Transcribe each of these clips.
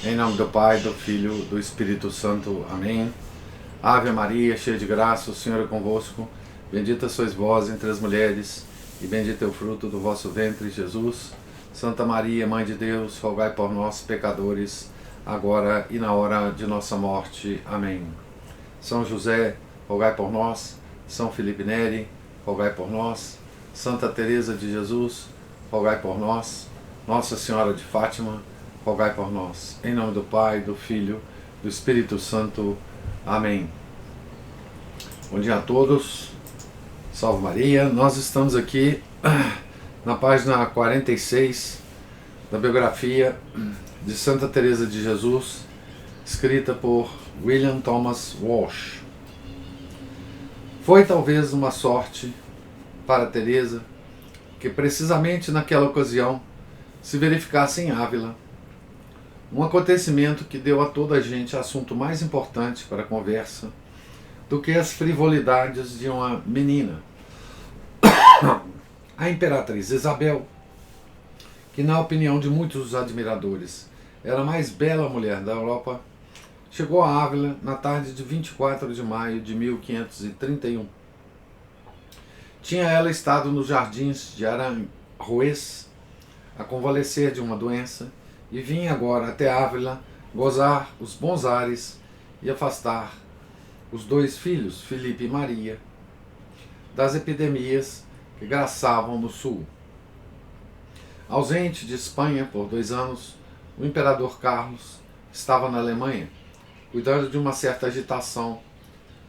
Em nome do Pai, do Filho, do Espírito Santo. Amém. Ave Maria, cheia de graça, o Senhor é convosco. Bendita sois vós entre as mulheres, e bendito é o fruto do vosso ventre, Jesus. Santa Maria, Mãe de Deus, rogai por nós, pecadores, agora e na hora de nossa morte. Amém. São José, rogai por nós. São Felipe Neri, rogai por nós. Santa Teresa de Jesus, rogai por nós. Nossa Senhora de Fátima, rogai por nós. Em nome do Pai, do Filho, do Espírito Santo. Amém. Bom dia a todos. Salve Maria. Nós estamos aqui na página 46 da biografia de Santa Teresa de Jesus, escrita por William Thomas Walsh. Foi talvez uma sorte para Teresa que precisamente naquela ocasião se verificasse em Ávila um acontecimento que deu a toda a gente assunto mais importante para a conversa do que as frivolidades de uma menina. A imperatriz Isabel, que na opinião de muitos admiradores era a mais bela mulher da Europa, chegou a Ávila na tarde de 24 de maio de 1531. Tinha ela estado nos jardins de Aranjuez a convalescer de uma doença e vinha agora até Ávila gozar os bons ares e afastar os dois filhos, Filipe e Maria, das epidemias que graçavam no sul. Ausente de Espanha por 2 anos, o imperador Carlos estava na Alemanha, cuidando de uma certa agitação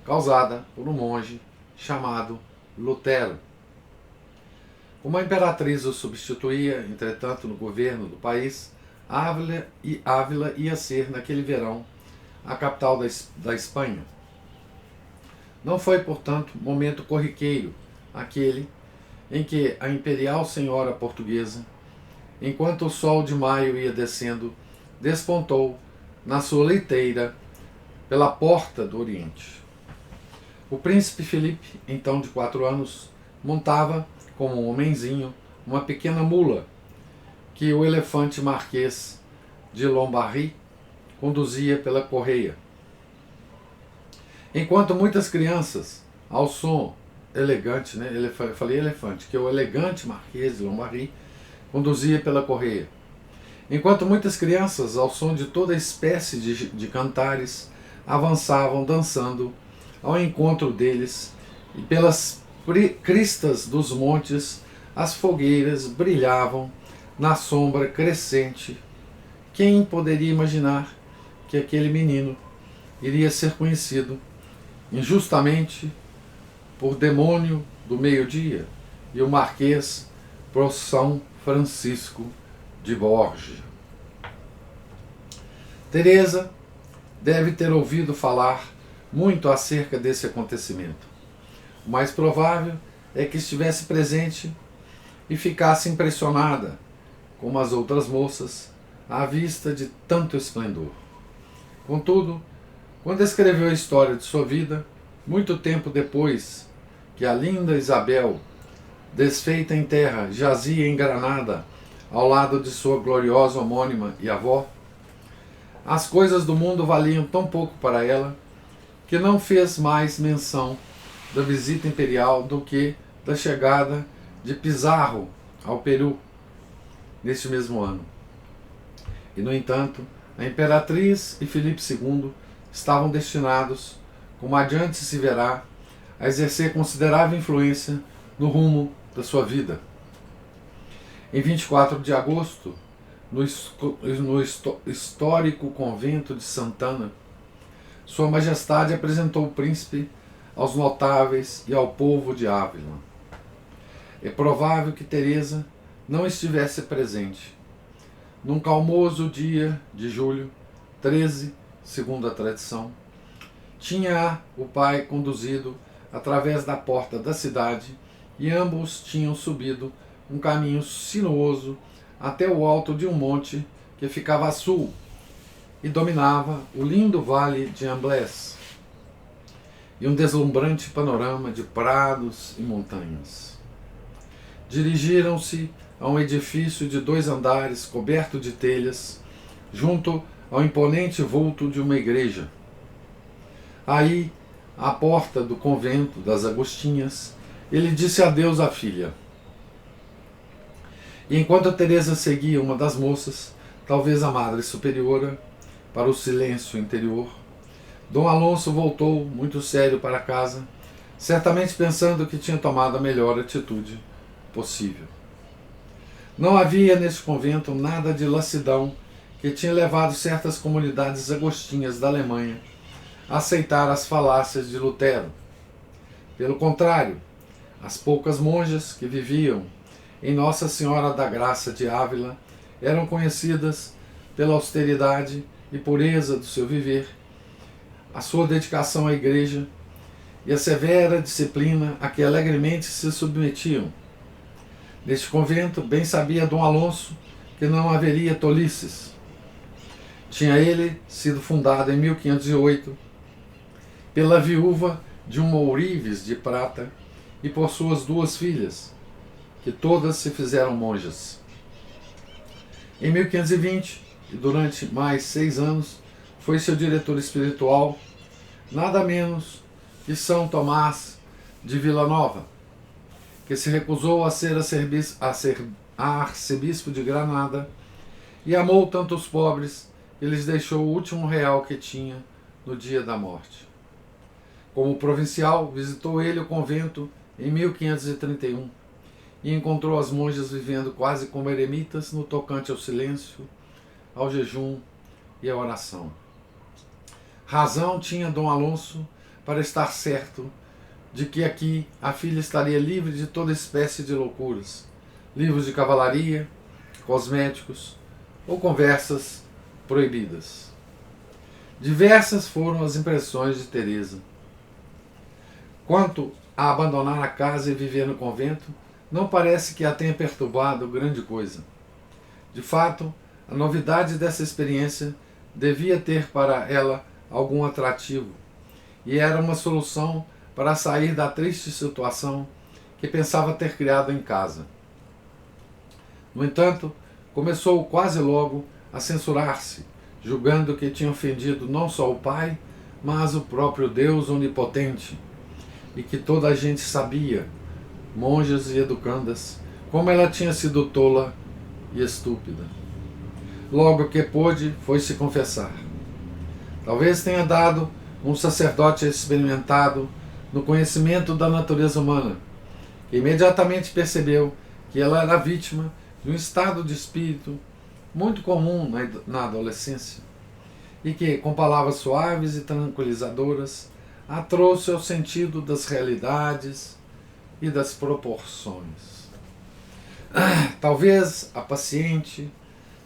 causada por um monge chamado Lutero. Como a imperatriz o substituía, entretanto, no governo do país, Ávila ia ser, naquele verão, a capital da Espanha. Não foi, portanto, momento corriqueiro aquele em que a imperial senhora portuguesa, enquanto o sol de maio ia descendo, despontou na sua leiteira pela porta do Oriente. O príncipe Felipe, então de 4 anos, montava, como um homenzinho, uma pequena mula que o elefante marquês de Lombardy conduzia pela correia. Enquanto muitas crianças, ao som elegante, eu falei elefante, que o elegante marquês de Lombardy conduzia pela correia. Enquanto muitas crianças, ao som de toda espécie de cantares, avançavam dançando ao encontro deles, e pelas cristas dos montes as fogueiras brilhavam na sombra crescente. Quem poderia imaginar que aquele menino iria ser conhecido injustamente por demônio do meio-dia e o marquês por São Francisco de Borja? Teresa deve ter ouvido falar muito acerca desse acontecimento. O mais provável é que estivesse presente e ficasse impressionada, como as outras moças, à vista de tanto esplendor. Contudo, quando escreveu a história de sua vida, muito tempo depois que a linda Isabel, desfeita em terra, jazia em Granada, ao lado de sua gloriosa homônima e avó, as coisas do mundo valiam tão pouco para ela que não fez mais menção da visita imperial do que da chegada de Pizarro ao Peru neste mesmo ano. E, no entanto, a imperatriz e Filipe II estavam destinados, como adiante se verá, a exercer considerável influência no rumo da sua vida. Em 24 de agosto, no histórico convento de Santana, Sua Majestade apresentou o príncipe aos notáveis e ao povo de Ávila. É provável que Teresa não estivesse presente. Num calmoso dia de julho, 13, segundo a tradição, tinha o pai conduzido através da porta da cidade e ambos tinham subido um caminho sinuoso até o alto de um monte que ficava a sul e dominava o lindo vale de Amblés e um deslumbrante panorama de prados e montanhas. Dirigiram-se a um edifício de 2 andares coberto de telhas, junto ao imponente vulto de uma igreja. Aí, à porta do convento das Agostinhas, ele disse adeus à filha. E enquanto Teresa seguia uma das moças, talvez a Madre Superiora, para o silêncio interior, Dom Alonso voltou, muito sério, para casa, certamente pensando que tinha tomado a melhor atitude possível. Não havia neste convento nada de lassidão que tinha levado certas comunidades agostinhas da Alemanha a aceitar as falácias de Lutero. Pelo contrário, as poucas monjas que viviam em Nossa Senhora da Graça de Ávila eram conhecidas pela austeridade e pureza do seu viver, a sua dedicação à Igreja e a severa disciplina a que alegremente se submetiam. Neste convento, bem sabia Dom Alonso que não haveria tolices. Tinha ele sido fundado em 1508 pela viúva de um ourives de prata e por suas 2 filhas, que todas se fizeram monjas. Em 1520, e durante mais 6 anos, foi seu diretor espiritual, nada menos que São Tomás de Villanova, que se recusou a ser arcebispo de Granada e amou tanto os pobres que lhes deixou o último real que tinha no dia da morte. Como provincial, visitou ele o convento em 1531 e encontrou as monjas vivendo quase como eremitas no tocante ao silêncio, ao jejum e à oração. Razão tinha Dom Alonso para estar certo de que aqui a filha estaria livre de toda espécie de loucuras, livros de cavalaria, cosméticos ou conversas proibidas. Diversas foram as impressões de Teresa. Quanto a abandonar a casa e viver no convento, não parece que a tenha perturbado grande coisa. De fato, a novidade dessa experiência devia ter para ela algum atrativo, e era uma solução para sair da triste situação que pensava ter criado em casa. No entanto, começou quase logo a censurar-se, julgando que tinha ofendido não só o Pai, mas o próprio Deus onipotente, e que toda a gente sabia, monjas e educandas, como ela tinha sido tola e estúpida. Logo que pôde, foi se confessar. Talvez tenha dado um sacerdote experimentado no conhecimento da natureza humana, que imediatamente percebeu que ela era vítima de um estado de espírito muito comum na adolescência, e que, com palavras suaves e tranquilizadoras, a trouxe ao sentido das realidades e das proporções. Talvez a paciente,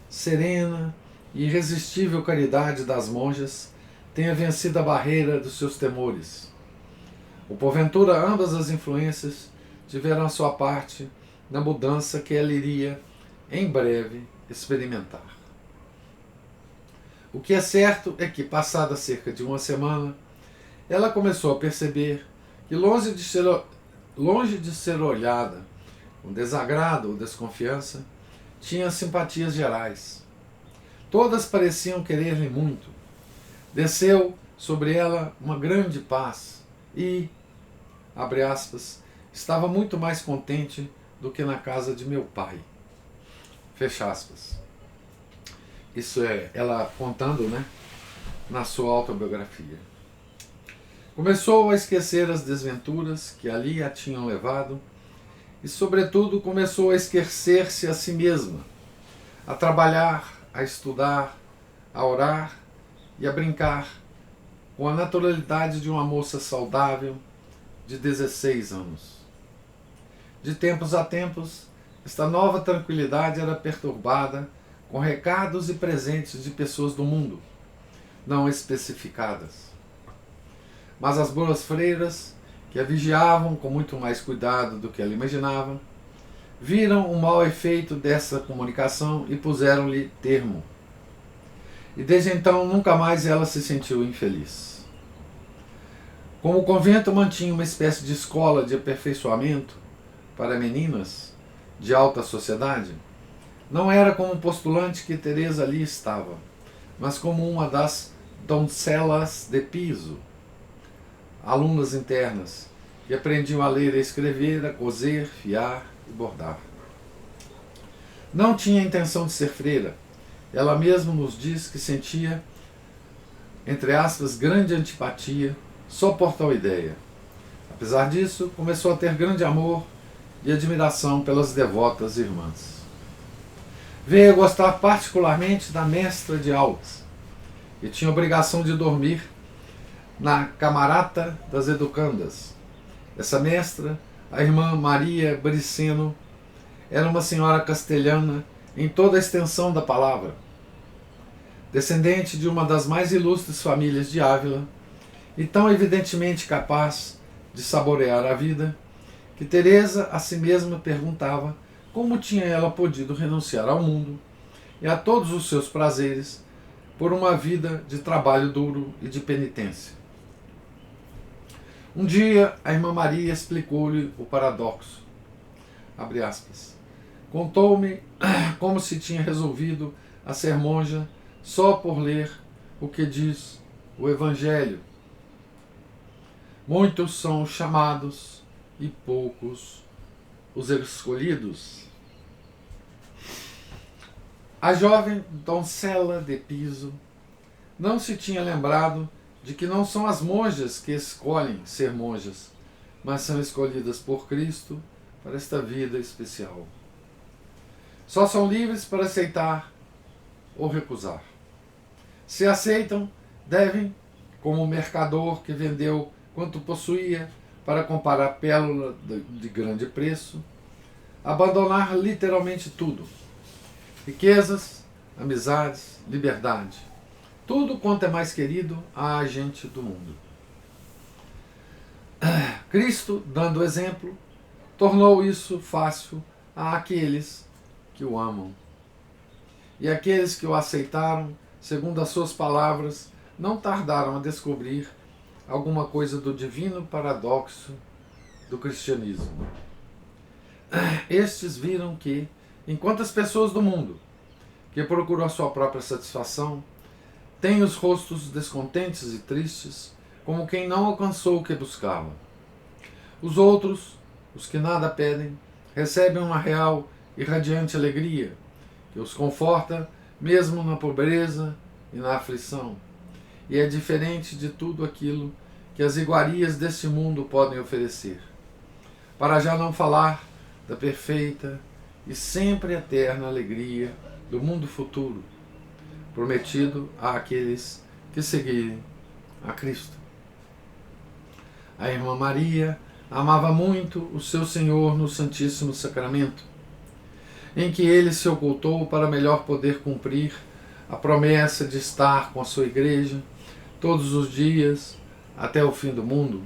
serena e irresistível caridade das monjas tenha vencido a barreira dos seus temores. Ou porventura ambas as influências tiveram a sua parte na mudança que ela iria, em breve, experimentar. O que é certo é que, passada cerca de 1 semana, ela começou a perceber que, longe de ser olhada com desagrado ou desconfiança, tinha simpatias gerais. Todas pareciam querer-lhe muito. Desceu sobre ela uma grande paz e, abre aspas, estava muito mais contente do que na casa de meu pai. Fecha aspas. Isso é ela contando, na sua autobiografia. Começou a esquecer as desventuras que ali a tinham levado e, sobretudo, começou a esquecer-se a si mesma, a trabalhar, a estudar, a orar e a brincar com a naturalidade de uma moça saudável de 16 anos. De tempos a tempos, esta nova tranquilidade era perturbada com recados e presentes de pessoas do mundo, não especificadas. Mas as boas freiras, que a vigiavam com muito mais cuidado do que ela imaginava, viram o mau efeito dessa comunicação e puseram-lhe termo. E desde então nunca mais ela se sentiu infeliz. Como o convento mantinha uma espécie de escola de aperfeiçoamento para meninas de alta sociedade, não era como postulante que Teresa ali estava, mas como uma das doncelas de piso, alunas internas, que aprendiam a ler e escrever, a coser, fiar e bordar. Não tinha intenção de ser freira. Ela mesma nos diz que sentia, entre aspas, grande antipatia só por tal ideia. Apesar disso, começou a ter grande amor e admiração pelas devotas irmãs. Veio a gostar particularmente da mestra de aulas e tinha obrigação de dormir na camarata das educandas. Essa mestra, a irmã Maria Briceno, era uma senhora castelhana em toda a extensão da palavra, descendente de uma das mais ilustres famílias de Ávila e tão evidentemente capaz de saborear a vida, que Teresa a si mesma perguntava como tinha ela podido renunciar ao mundo e a todos os seus prazeres por uma vida de trabalho duro e de penitência. Um dia, a irmã Maria explicou-lhe o paradoxo. Abre aspas. Contou-me como se tinha resolvido a ser monja só por ler o que diz o Evangelho. Muitos são os chamados e poucos os escolhidos. A jovem doncela de piso não se tinha lembrado de que não são as monjas que escolhem ser monjas, mas são escolhidas por Cristo para esta vida especial. Só são livres para aceitar ou recusar. Se aceitam, devem, como o mercador que vendeu quanto possuía para comprar pérola de grande preço, abandonar literalmente tudo: riquezas, amizades, liberdade, tudo quanto é mais querido à gente do mundo. Cristo, dando exemplo, tornou isso fácil àqueles que o amam. E aqueles que o aceitaram, segundo as suas palavras, não tardaram a descobrir alguma coisa do divino paradoxo do cristianismo. Estes viram que, enquanto as pessoas do mundo, que procuram a sua própria satisfação, têm os rostos descontentes e tristes, como quem não alcançou o que buscava, os outros, os que nada pedem, recebem uma real e radiante alegria, que os conforta mesmo na pobreza e na aflição, e é diferente de tudo aquilo que as iguarias deste mundo podem oferecer, para já não falar da perfeita e sempre eterna alegria do mundo futuro, prometido àqueles que seguirem a Cristo. A irmã Maria amava muito o seu Senhor no Santíssimo Sacramento, em que ele se ocultou para melhor poder cumprir a promessa de estar com a sua igreja todos os dias até o fim do mundo.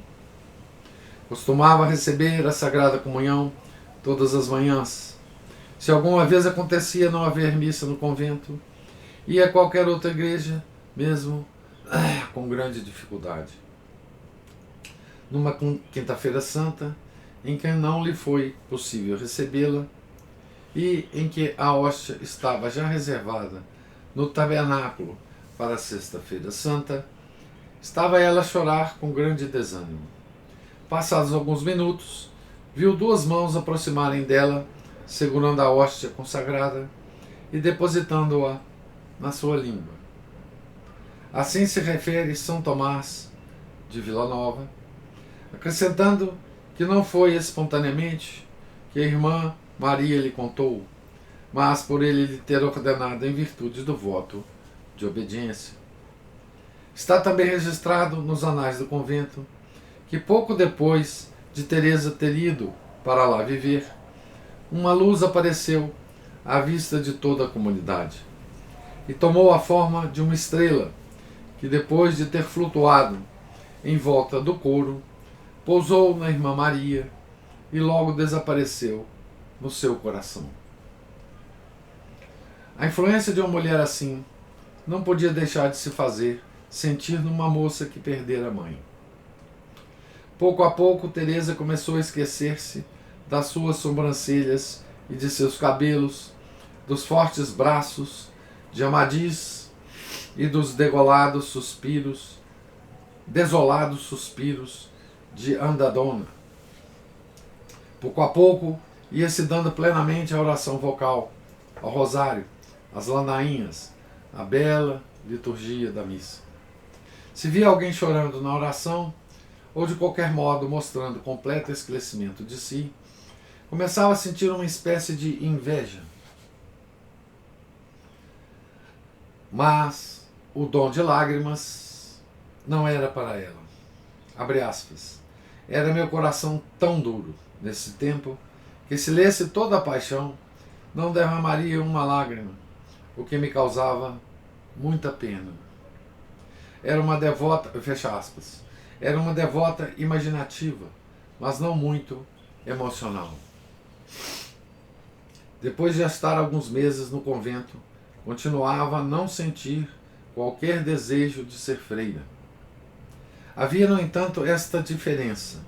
Costumava receber a Sagrada Comunhão todas as manhãs. Se alguma vez acontecia não haver missa no convento, ia a qualquer outra igreja, mesmo com grande dificuldade. Numa quinta-feira santa, em que não lhe foi possível recebê-la, e em que a hóstia estava já reservada no tabernáculo para a sexta-feira santa, estava ela a chorar com grande desânimo. Passados alguns minutos, viu duas mãos aproximarem dela, segurando a hóstia consagrada e depositando-a na sua língua. Assim se refere São Tomás de Vila Nova, acrescentando que não foi espontaneamente que a irmã Maria lhe contou, mas por ele lhe ter ordenado em virtude do voto de obediência. Está também registrado nos anais do convento que pouco depois de Teresa ter ido para lá viver, uma luz apareceu à vista de toda a comunidade e tomou a forma de uma estrela que, depois de ter flutuado em volta do coro, pousou na irmã Maria e logo desapareceu no seu coração. A influência de uma mulher assim não podia deixar de se fazer sentir numa moça que perdera a mãe. Pouco a pouco, Teresa começou a esquecer-se das suas sobrancelhas e de seus cabelos, dos fortes braços de Amadis e dos desolados suspiros de Andadona. Pouco a pouco ia se dando plenamente a oração vocal, ao rosário, às ladainhas, a bela liturgia da missa. Se via alguém chorando na oração, ou de qualquer modo mostrando completo esclarecimento de si, começava a sentir uma espécie de inveja. Mas o dom de lágrimas não era para ela. Abre aspas. Era meu coração tão duro, nesse tempo, que se lesse toda a paixão, não derramaria uma lágrima, o que me causava muita pena. Era uma devota, fecha aspas, era uma devota imaginativa, mas não muito emocional. Depois de estar alguns meses no convento, continuava a não sentir qualquer desejo de ser freira. Havia, no entanto, esta diferença.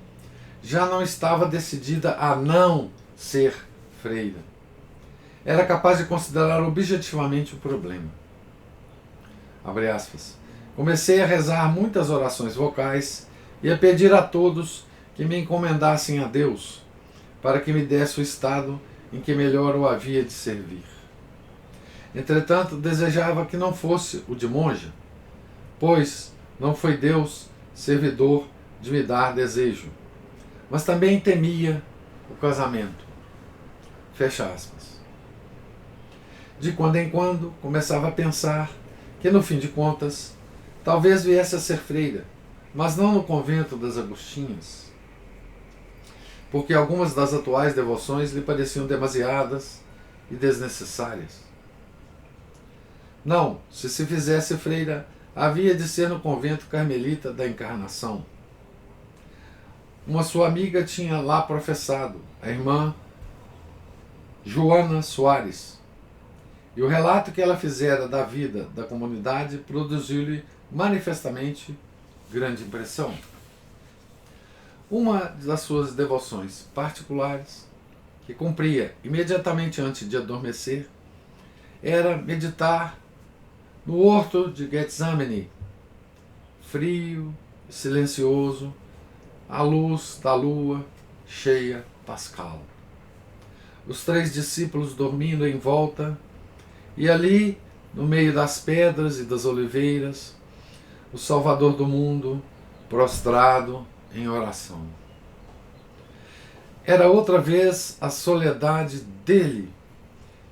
Já não estava decidida a não ser freira. Era capaz de considerar objetivamente o problema. Abre aspas. Comecei a rezar muitas orações vocais e a pedir a todos que me encomendassem a Deus, para que me desse o estado em que melhor o havia de servir. Entretanto, desejava que não fosse o de monja, pois não foi Deus servidor de me dar desejo, mas também temia o casamento. Fecha aspas. De quando em quando começava a pensar que, no fim de contas, talvez viesse a ser freira, mas não no convento das Agostinhas, porque algumas das atuais devoções lhe pareciam demasiadas e desnecessárias. Não, se fizesse freira, havia de ser no convento carmelita da Encarnação. Uma sua amiga tinha lá professado, a irmã Joana Soares, e o relato que ela fizera da vida da comunidade produziu-lhe manifestamente grande impressão. Uma das suas devoções particulares, que cumpria imediatamente antes de adormecer, era meditar no horto de Getsemane, frio e silencioso, à luz da lua cheia pascal. Os 3 discípulos dormindo em volta, e ali, no meio das pedras e das oliveiras, o Salvador do mundo, prostrado em oração. Era outra vez a soledade dele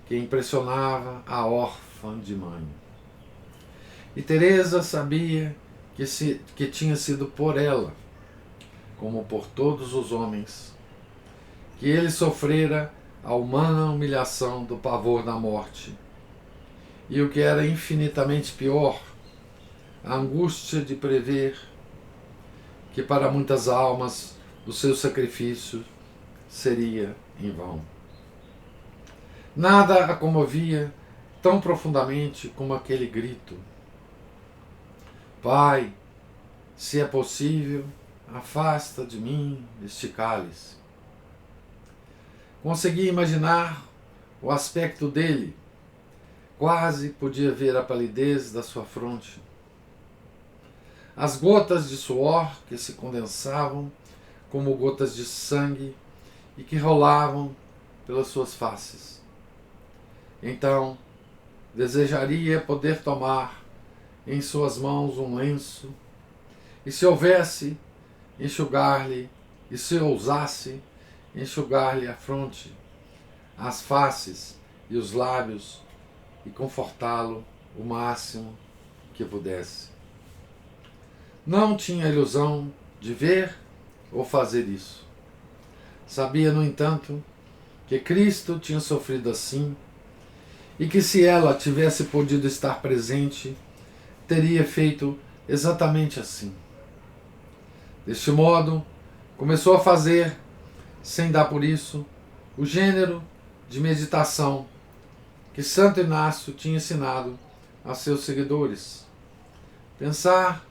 que impressionava a órfã de mãe. E Teresa sabia que tinha sido por ela, como por todos os homens, que ele sofrera a humana humilhação do pavor da morte, e o que era infinitamente pior, a angústia de prever que para muitas almas o seu sacrifício seria em vão. Nada a comovia tão profundamente como aquele grito: Pai, se é possível, afasta de mim este cálice. Consegui imaginar o aspecto dele, quase podia ver a palidez da sua fronte. As gotas de suor que se condensavam como gotas de sangue e que rolavam pelas suas faces. Então, desejaria poder tomar em suas mãos um lenço e, se houvesse, enxugar-lhe, e se ousasse, enxugar-lhe a fronte, as faces e os lábios e confortá-lo o máximo que pudesse. Não tinha ilusão de ver ou fazer isso. Sabia, no entanto, que Cristo tinha sofrido assim e que, se ela tivesse podido estar presente, teria feito exatamente assim. Deste modo, começou a fazer, sem dar por isso, o gênero de meditação que Santo Inácio tinha ensinado a seus seguidores. Pensar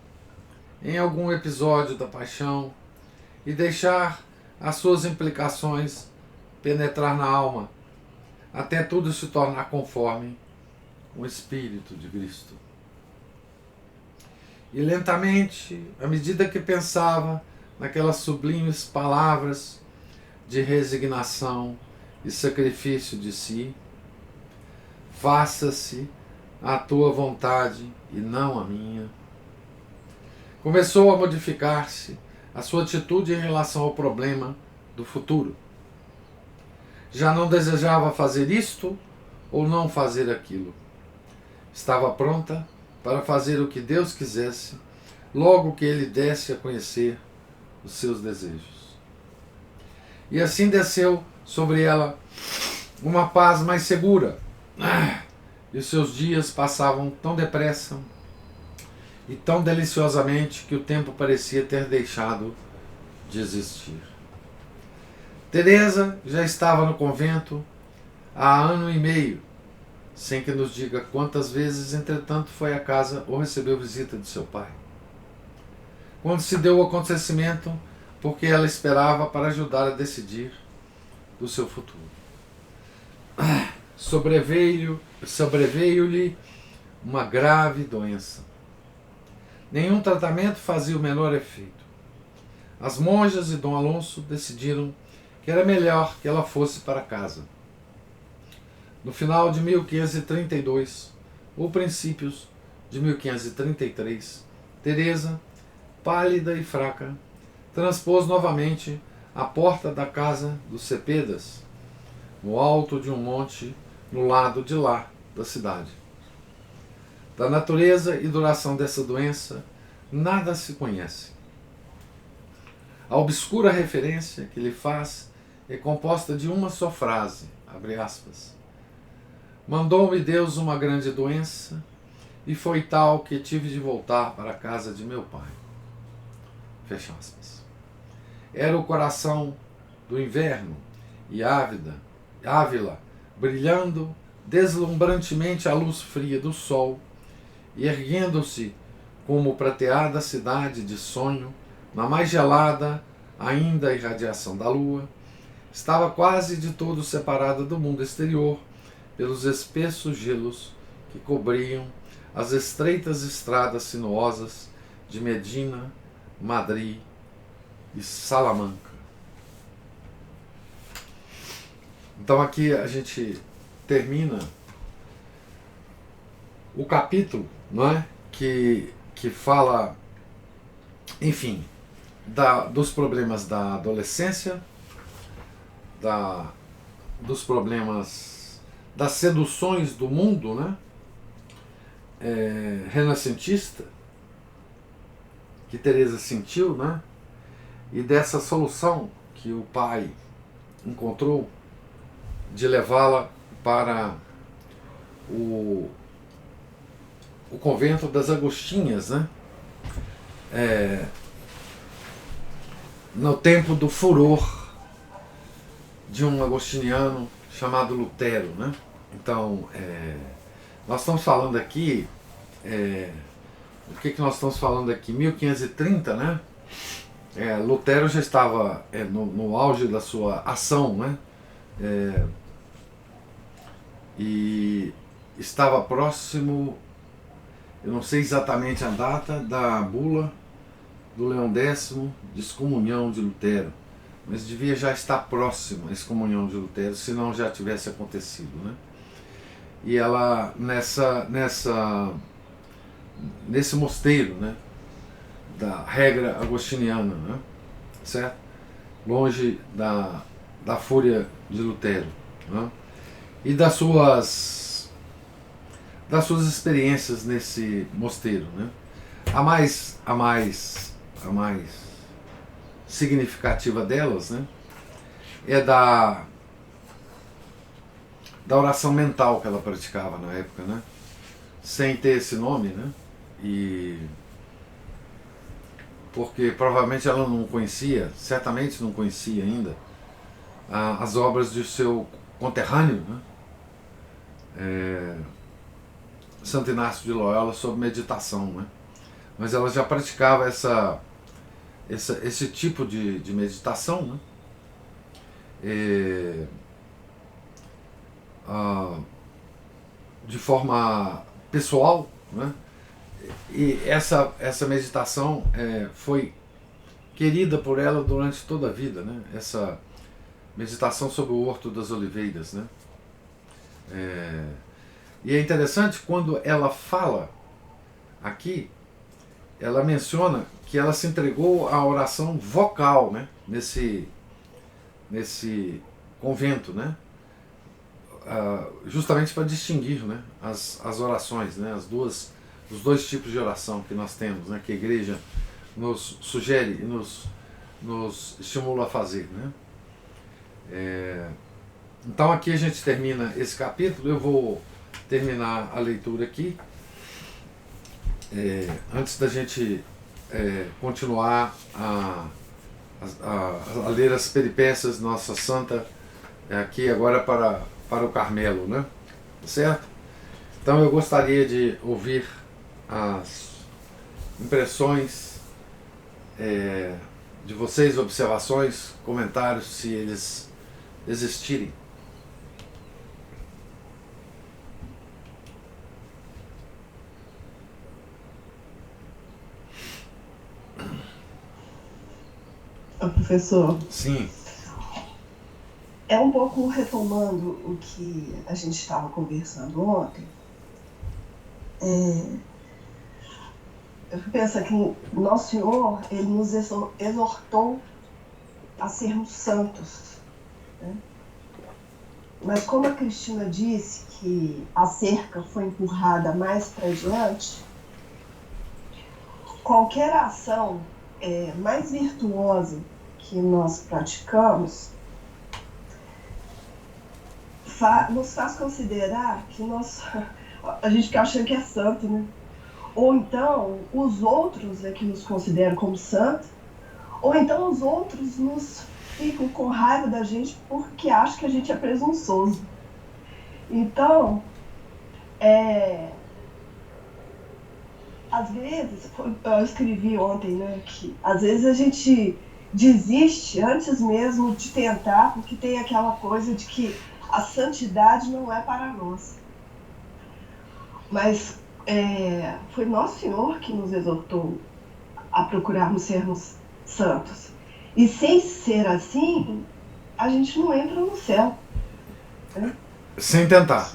em algum episódio da paixão e deixar as suas implicações penetrar na alma, até tudo se tornar conforme o Espírito de Cristo. E lentamente, à medida que pensava naquelas sublimes palavras de resignação e sacrifício de si, faça-se a tua vontade e não a minha, começou a modificar-se a sua atitude em relação ao problema do futuro. Já não desejava fazer isto ou não fazer aquilo. Estava pronta para fazer o que Deus quisesse, logo que Ele desse a conhecer os seus desejos. E assim desceu sobre ela uma paz mais segura. E os seus dias passavam tão depressa e tão deliciosamente que o tempo parecia ter deixado de existir. Teresa já estava no convento há 1 ano e meio, sem que nos diga quantas vezes, entretanto, foi à casa ou recebeu visita de seu pai. Quando se deu o acontecimento, porque ela esperava para ajudar a decidir do seu futuro. Sobreveio-lhe uma grave doença. Nenhum tratamento fazia o menor efeito. As monjas e Dom Alonso decidiram que era melhor que ela fosse para casa. No final de 1532, ou princípios de 1533, Teresa, pálida e fraca, transpôs novamente a porta da casa dos Cepedas, no alto de um monte no lado de lá da cidade. Da natureza e duração dessa doença, nada se conhece. A obscura referência que lhe faz é composta de uma só frase, abre aspas. Mandou-me Deus uma grande doença, e foi tal que tive de voltar para a casa de meu pai. Fecha aspas. Era o coração do inverno, e Ávila, brilhando deslumbrantemente à luz fria do sol, e erguendo-se como prateada cidade de sonho, na mais gelada ainda irradiação da lua, estava quase de todo separada do mundo exterior pelos espessos gelos que cobriam as estreitas estradas sinuosas de Medina, Madrid e Salamanca. Então aqui a gente termina o capítulo, não é? que fala, enfim, dos problemas da adolescência, dos problemas das seduções do mundo, né? Renascentista que Teresa sentiu, né? E dessa solução que o pai encontrou de levá-la para o convento das Agostinhas, né? No tempo do furor de um agostiniano chamado Lutero, né? Então, nós estamos falando aqui, o que nós estamos falando aqui? 1530, né? Lutero já estava no auge da sua ação, né? E estava próximo, eu não sei exatamente a data, da bula do Leão X de excomunhão de Lutero, mas devia já estar próximo a excomunhão de Lutero, se não já tivesse acontecido, né? E ela, nesse mosteiro, né, da regra agostiniana, né, certo? Longe da fúria de Lutero, né? E das suas experiências nesse mosteiro, né? A mais significativa delas, né, é da oração mental que ela praticava na época, né, sem ter esse nome, né, e porque provavelmente ela não conhecia, certamente não conhecia ainda, as obras de seu conterrâneo, né, Santo Inácio de Loyola, sobre meditação, né? Mas ela já praticava esse tipo de meditação, né? De forma pessoal, né? E essa meditação foi querida por ela durante toda a vida, né? Essa meditação sobre o Horto das Oliveiras, né? E é interessante quando ela fala aqui, ela menciona que ela se entregou à oração vocal, né? Nesse convento, né? Justamente para distinguir, né? as orações, né? Os dois tipos de oração que nós temos, né? Que a igreja nos sugere e nos estimula a fazer, né? Então aqui a gente termina esse capítulo. Eu vou terminar a leitura aqui, antes da gente continuar a ler as peripécias de Nossa Santa aqui agora para o Carmelo, né? Certo? Então eu gostaria de ouvir as impressões de vocês, observações, comentários, se eles existirem. Professor, Sim. é um pouco retomando o que a gente estava conversando ontem. Eu penso que Nosso Senhor, Ele nos exortou a sermos santos, né? Mas como a Cristina disse que a cerca foi empurrada mais para diante, qualquer ação mais virtuosa que nós praticamos nos faz considerar que a gente fica achando que é santo, né? Ou então os outros que nos consideram como santos, ou então os outros nos ficam com raiva da gente porque acham que a gente é presunçoso. Então, às vezes, eu escrevi ontem, né, que às vezes a gente desiste antes mesmo de tentar, porque tem aquela coisa de que a santidade não é para nós. Mas foi Nosso Senhor que nos exortou a procurarmos sermos santos. E sem ser assim, a gente não entra no céu, né? Sem tentar.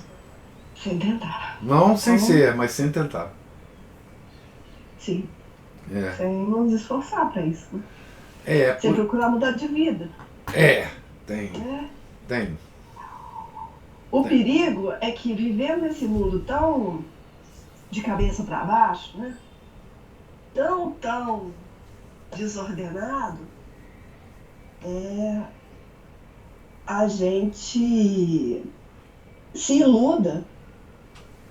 Sem tentar. Não sem ser, mas sem tentar. Sim. Sem nos esforçar para isso, né? Sem procurar mudar de vida. Tem. O perigo é que vivendo nesse mundo tão de cabeça para baixo, né? Tão desordenado, a gente se iluda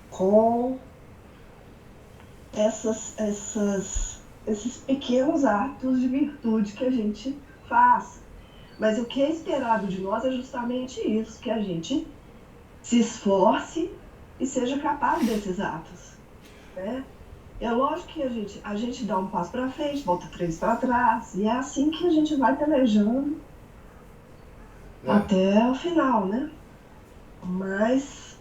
com esses pequenos atos de virtude que a gente faz. Mas o que é esperado de nós é justamente isso, que a gente se esforce e seja capaz desses atos, né? É lógico que a gente dá um passo para frente, volta 3 para trás, e é assim que a gente vai pelejando até o final, né? Mas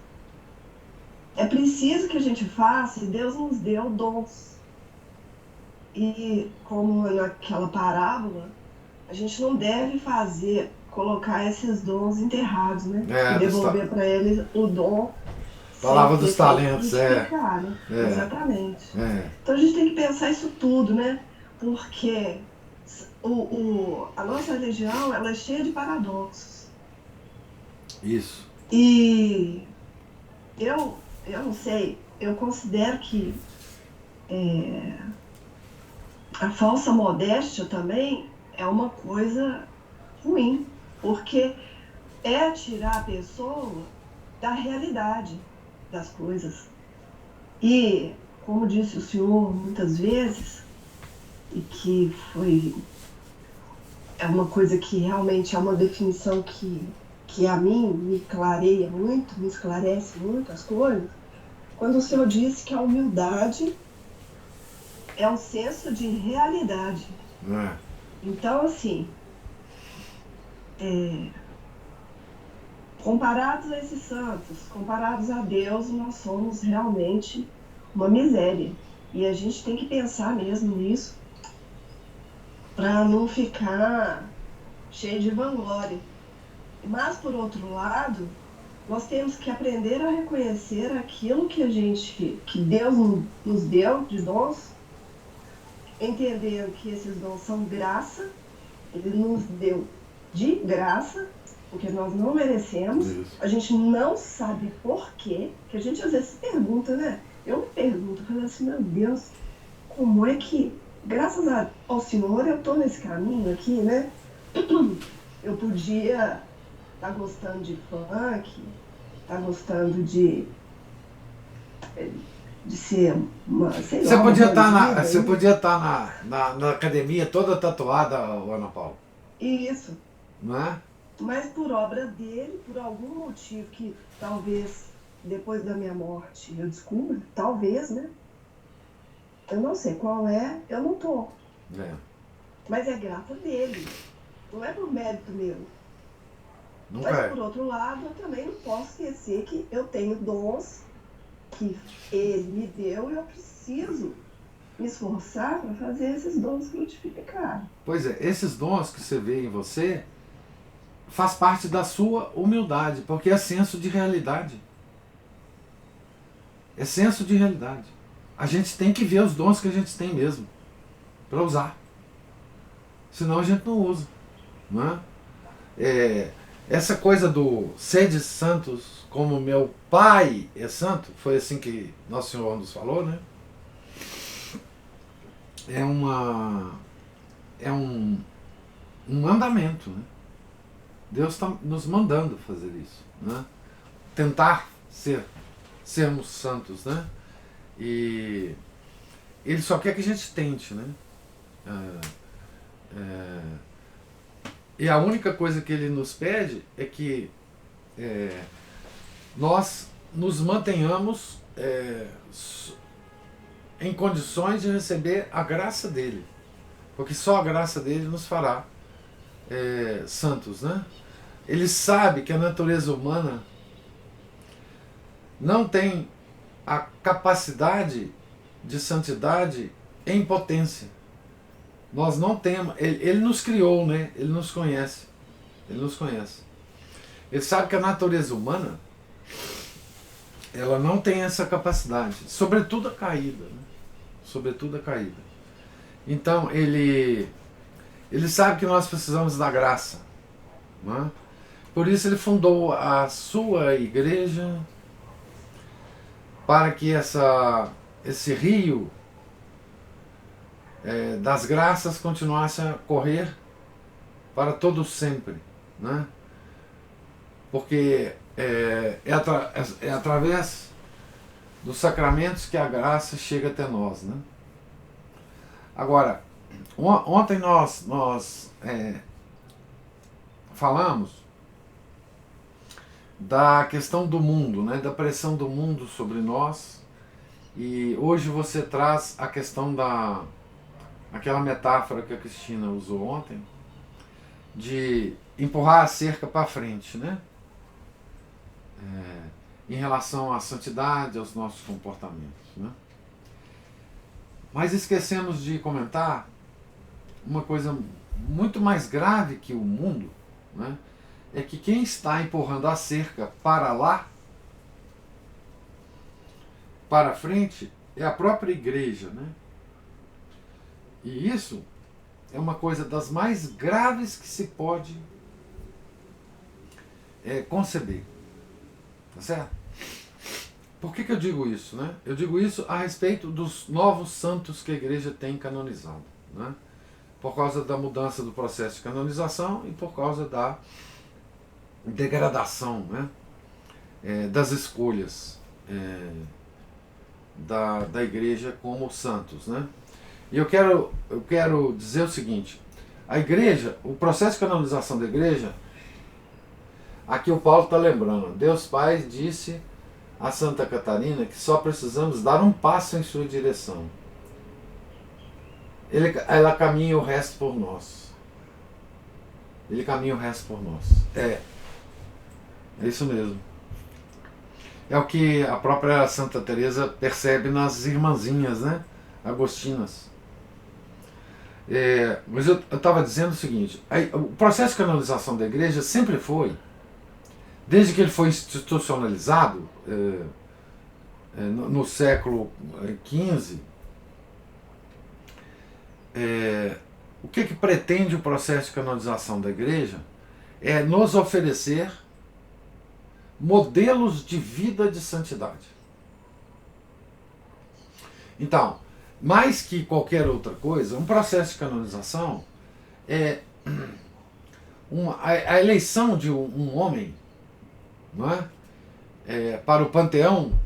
é preciso que a gente faça, e Deus nos deu dons. E como naquela parábola, a gente não deve colocar esses dons enterrados, né? E devolver para eles o dom. Palavra dos talentos, né? Exatamente. Então a gente tem que pensar isso tudo, né? Porque a nossa religião, ela é cheia de paradoxos. Isso. E eu não sei, eu considero que a falsa modéstia também é uma coisa ruim, porque é tirar a pessoa da realidade das coisas. E, como disse o senhor muitas vezes, e que é uma coisa que realmente é uma definição que a mim me clareia muito, me esclarece muito as coisas, quando o senhor disse que a humildade é um senso de realidade. Então, assim, comparados a esses santos, comparados a Deus, nós somos realmente uma miséria. E a gente tem que pensar mesmo nisso para não ficar cheio de vanglória. Mas, por outro lado, nós temos que aprender a reconhecer aquilo que Deus nos deu de dons, entender que esses dons são graça, Ele nos deu de graça, porque nós não merecemos, Isso. a gente não sabe por quê, que a gente às vezes se pergunta, né? Eu me pergunto, falando assim, meu Deus, como é que, graças ao Senhor, eu estou nesse caminho aqui, né? Eu podia estar gostando de funk, estar gostando de ser uma, sei Você lá, uma podia estar bandida, você né? podia estar na academia toda tatuada, Ana Paula, Isso. não é? Mas por obra dele, por algum motivo que talvez depois da minha morte eu descubra, talvez, né? Eu não sei qual é, eu não tô. É. Mas é graça dele. Não é por mérito meu. Nunca Mas é. por outro lado, eu também não posso esquecer que eu tenho dons que ele me deu e eu preciso me esforçar para fazer esses dons frutificarem. Pois é, esses dons que você vê em você faz parte da sua humildade, porque é senso de realidade. É senso de realidade. A gente tem que ver os dons que a gente tem mesmo, para usar. Senão a gente não usa. Não é? Essa coisa do sede santos como meu Pai é santo, foi assim que Nosso Senhor nos falou, né? É um mandamento, né? Deus está nos mandando fazer isso, né? Tentar sermos santos, né? E Ele só quer que a gente tente, né? E a única coisa que Ele nos pede é que nós nos mantenhamos em condições de receber a graça dele, porque só a graça dele nos fará santos, né? Ele sabe que a natureza humana não tem a capacidade de santidade em potência. Nós não temos. Ele nos criou, né? Ele nos conhece. Ele nos conhece. Ele sabe que a natureza humana ela não tem essa capacidade, sobretudo a caída, né? Sobretudo a caída. Então ele sabe que nós precisamos da graça, né? Por isso ele fundou a sua igreja, para que esse rio das graças continuasse a correr para todo sempre, né? Porque é através dos sacramentos que a graça chega até nós, né? Agora, ontem nós falamos da questão do mundo, né? Da pressão do mundo sobre nós, e hoje você traz a questão aquela metáfora que a Cristina usou ontem, de empurrar a cerca para frente, né? Em relação à santidade, aos nossos comportamentos, né? Mas esquecemos de comentar uma coisa muito mais grave que o mundo, né? É que quem está empurrando a cerca para lá, para frente, é a própria igreja, né? E isso é uma coisa das mais graves que se pode conceber. Tá certo? Por que eu digo isso, né? Eu digo isso a respeito dos novos santos que a igreja tem canonizado, né? Por causa da mudança do processo de canonização e por causa da degradação, né? Das escolhas da igreja como santos, né? E eu quero dizer o seguinte: a igreja, o processo de canonização da igreja, aqui o Paulo está lembrando, Deus Pai disse a Santa Catarina que só precisamos dar um passo em sua direção. Ela caminha o resto por nós. Ele caminha o resto por nós. É isso mesmo. É o que a própria Santa Teresa percebe nas irmãzinhas, né? agostinas. Mas eu estava dizendo o seguinte, o processo de canonização da igreja sempre foi, desde que ele foi institucionalizado no século XV, o que pretende o processo de canonização da igreja é nos oferecer modelos de vida de santidade. Então, mais que qualquer outra coisa, um processo de canonização é a eleição de um homem, não é? Para o panteão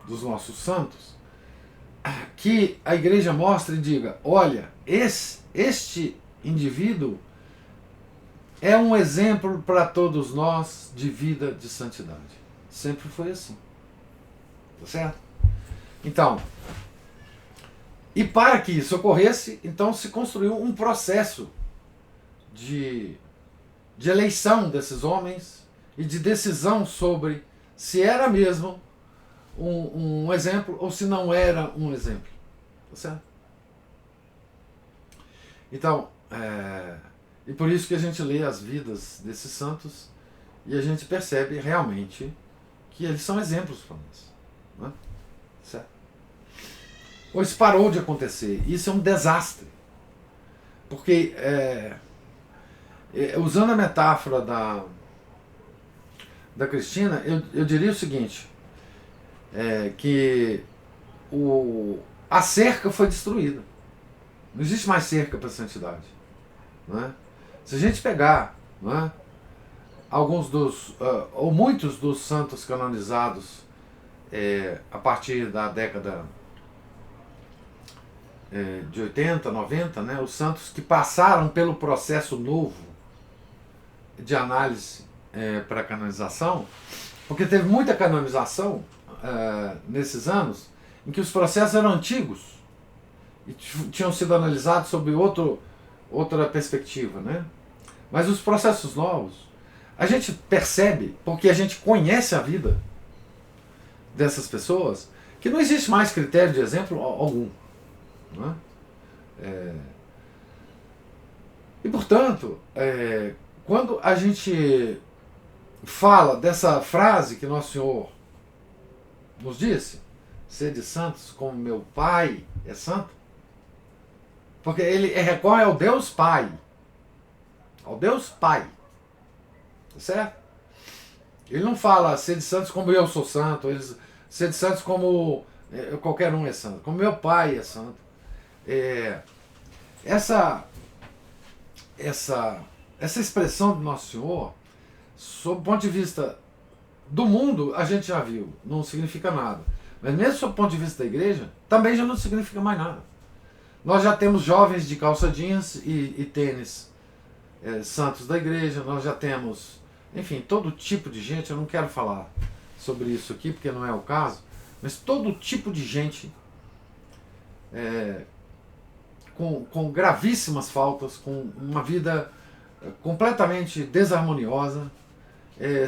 dos nossos santos, que a igreja mostre e diga, olha, este indivíduo é um exemplo para todos nós de vida de santidade. Sempre foi assim. Tá certo? Então, e para que isso ocorresse, então se construiu um processo de eleição desses homens e de decisão sobre se era mesmo um exemplo ou se não era um exemplo. Tá certo? Então, e por isso que a gente lê as vidas desses santos e a gente percebe realmente que eles são exemplos para nós. Não é? Certo? Ou isso parou de acontecer. Isso é um desastre. Porque, usando a metáfora da Cristina, eu diria o seguinte, que a cerca foi destruída. Não existe mais cerca para a santidade. Não é? Se a gente pegar, não é, alguns ou muitos dos santos canonizados a partir da década de 80, 90, né, os santos que passaram pelo processo novo de análise para a canonização, porque teve muita canonização nesses anos em que os processos eram antigos e tinham sido analisados sob outra perspectiva, né? Mas os processos novos, a gente percebe, porque a gente conhece a vida dessas pessoas, que não existe mais critério de exemplo algum. Não é? E, portanto, quando a gente fala dessa frase que Nosso Senhor nos disse, sede santos como meu Pai é santo, porque ele recorre ao Deus Pai, certo? Ele não fala sede santos como eu sou santo, sede santos como qualquer um é santo, como meu Pai é santo. Essa expressão do Nosso Senhor, sob o ponto de vista do mundo, a gente já viu, não significa nada. Mas mesmo sob o ponto de vista da igreja, também já não significa mais nada. Nós já temos jovens de calça jeans e tênis santos da igreja, nós já temos, enfim, todo tipo de gente, eu não quero falar sobre isso aqui, porque não é o caso, mas todo tipo de gente com gravíssimas faltas, com uma vida completamente desarmoniosa,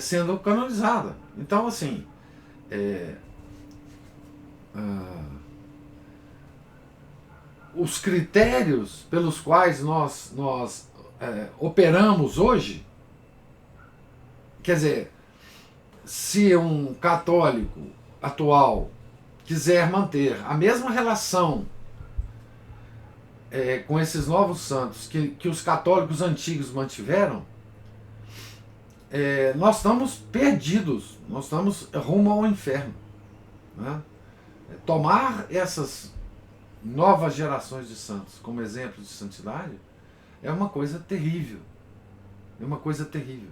sendo canonizada. Então, assim, os critérios pelos quais nós operamos hoje, quer dizer, se um católico atual quiser manter a mesma relação com esses novos santos que os católicos antigos mantiveram, nós estamos perdidos, nós estamos rumo ao inferno. Né? Tomar essas novas gerações de santos como exemplo de santidade é uma coisa terrível. É uma coisa terrível.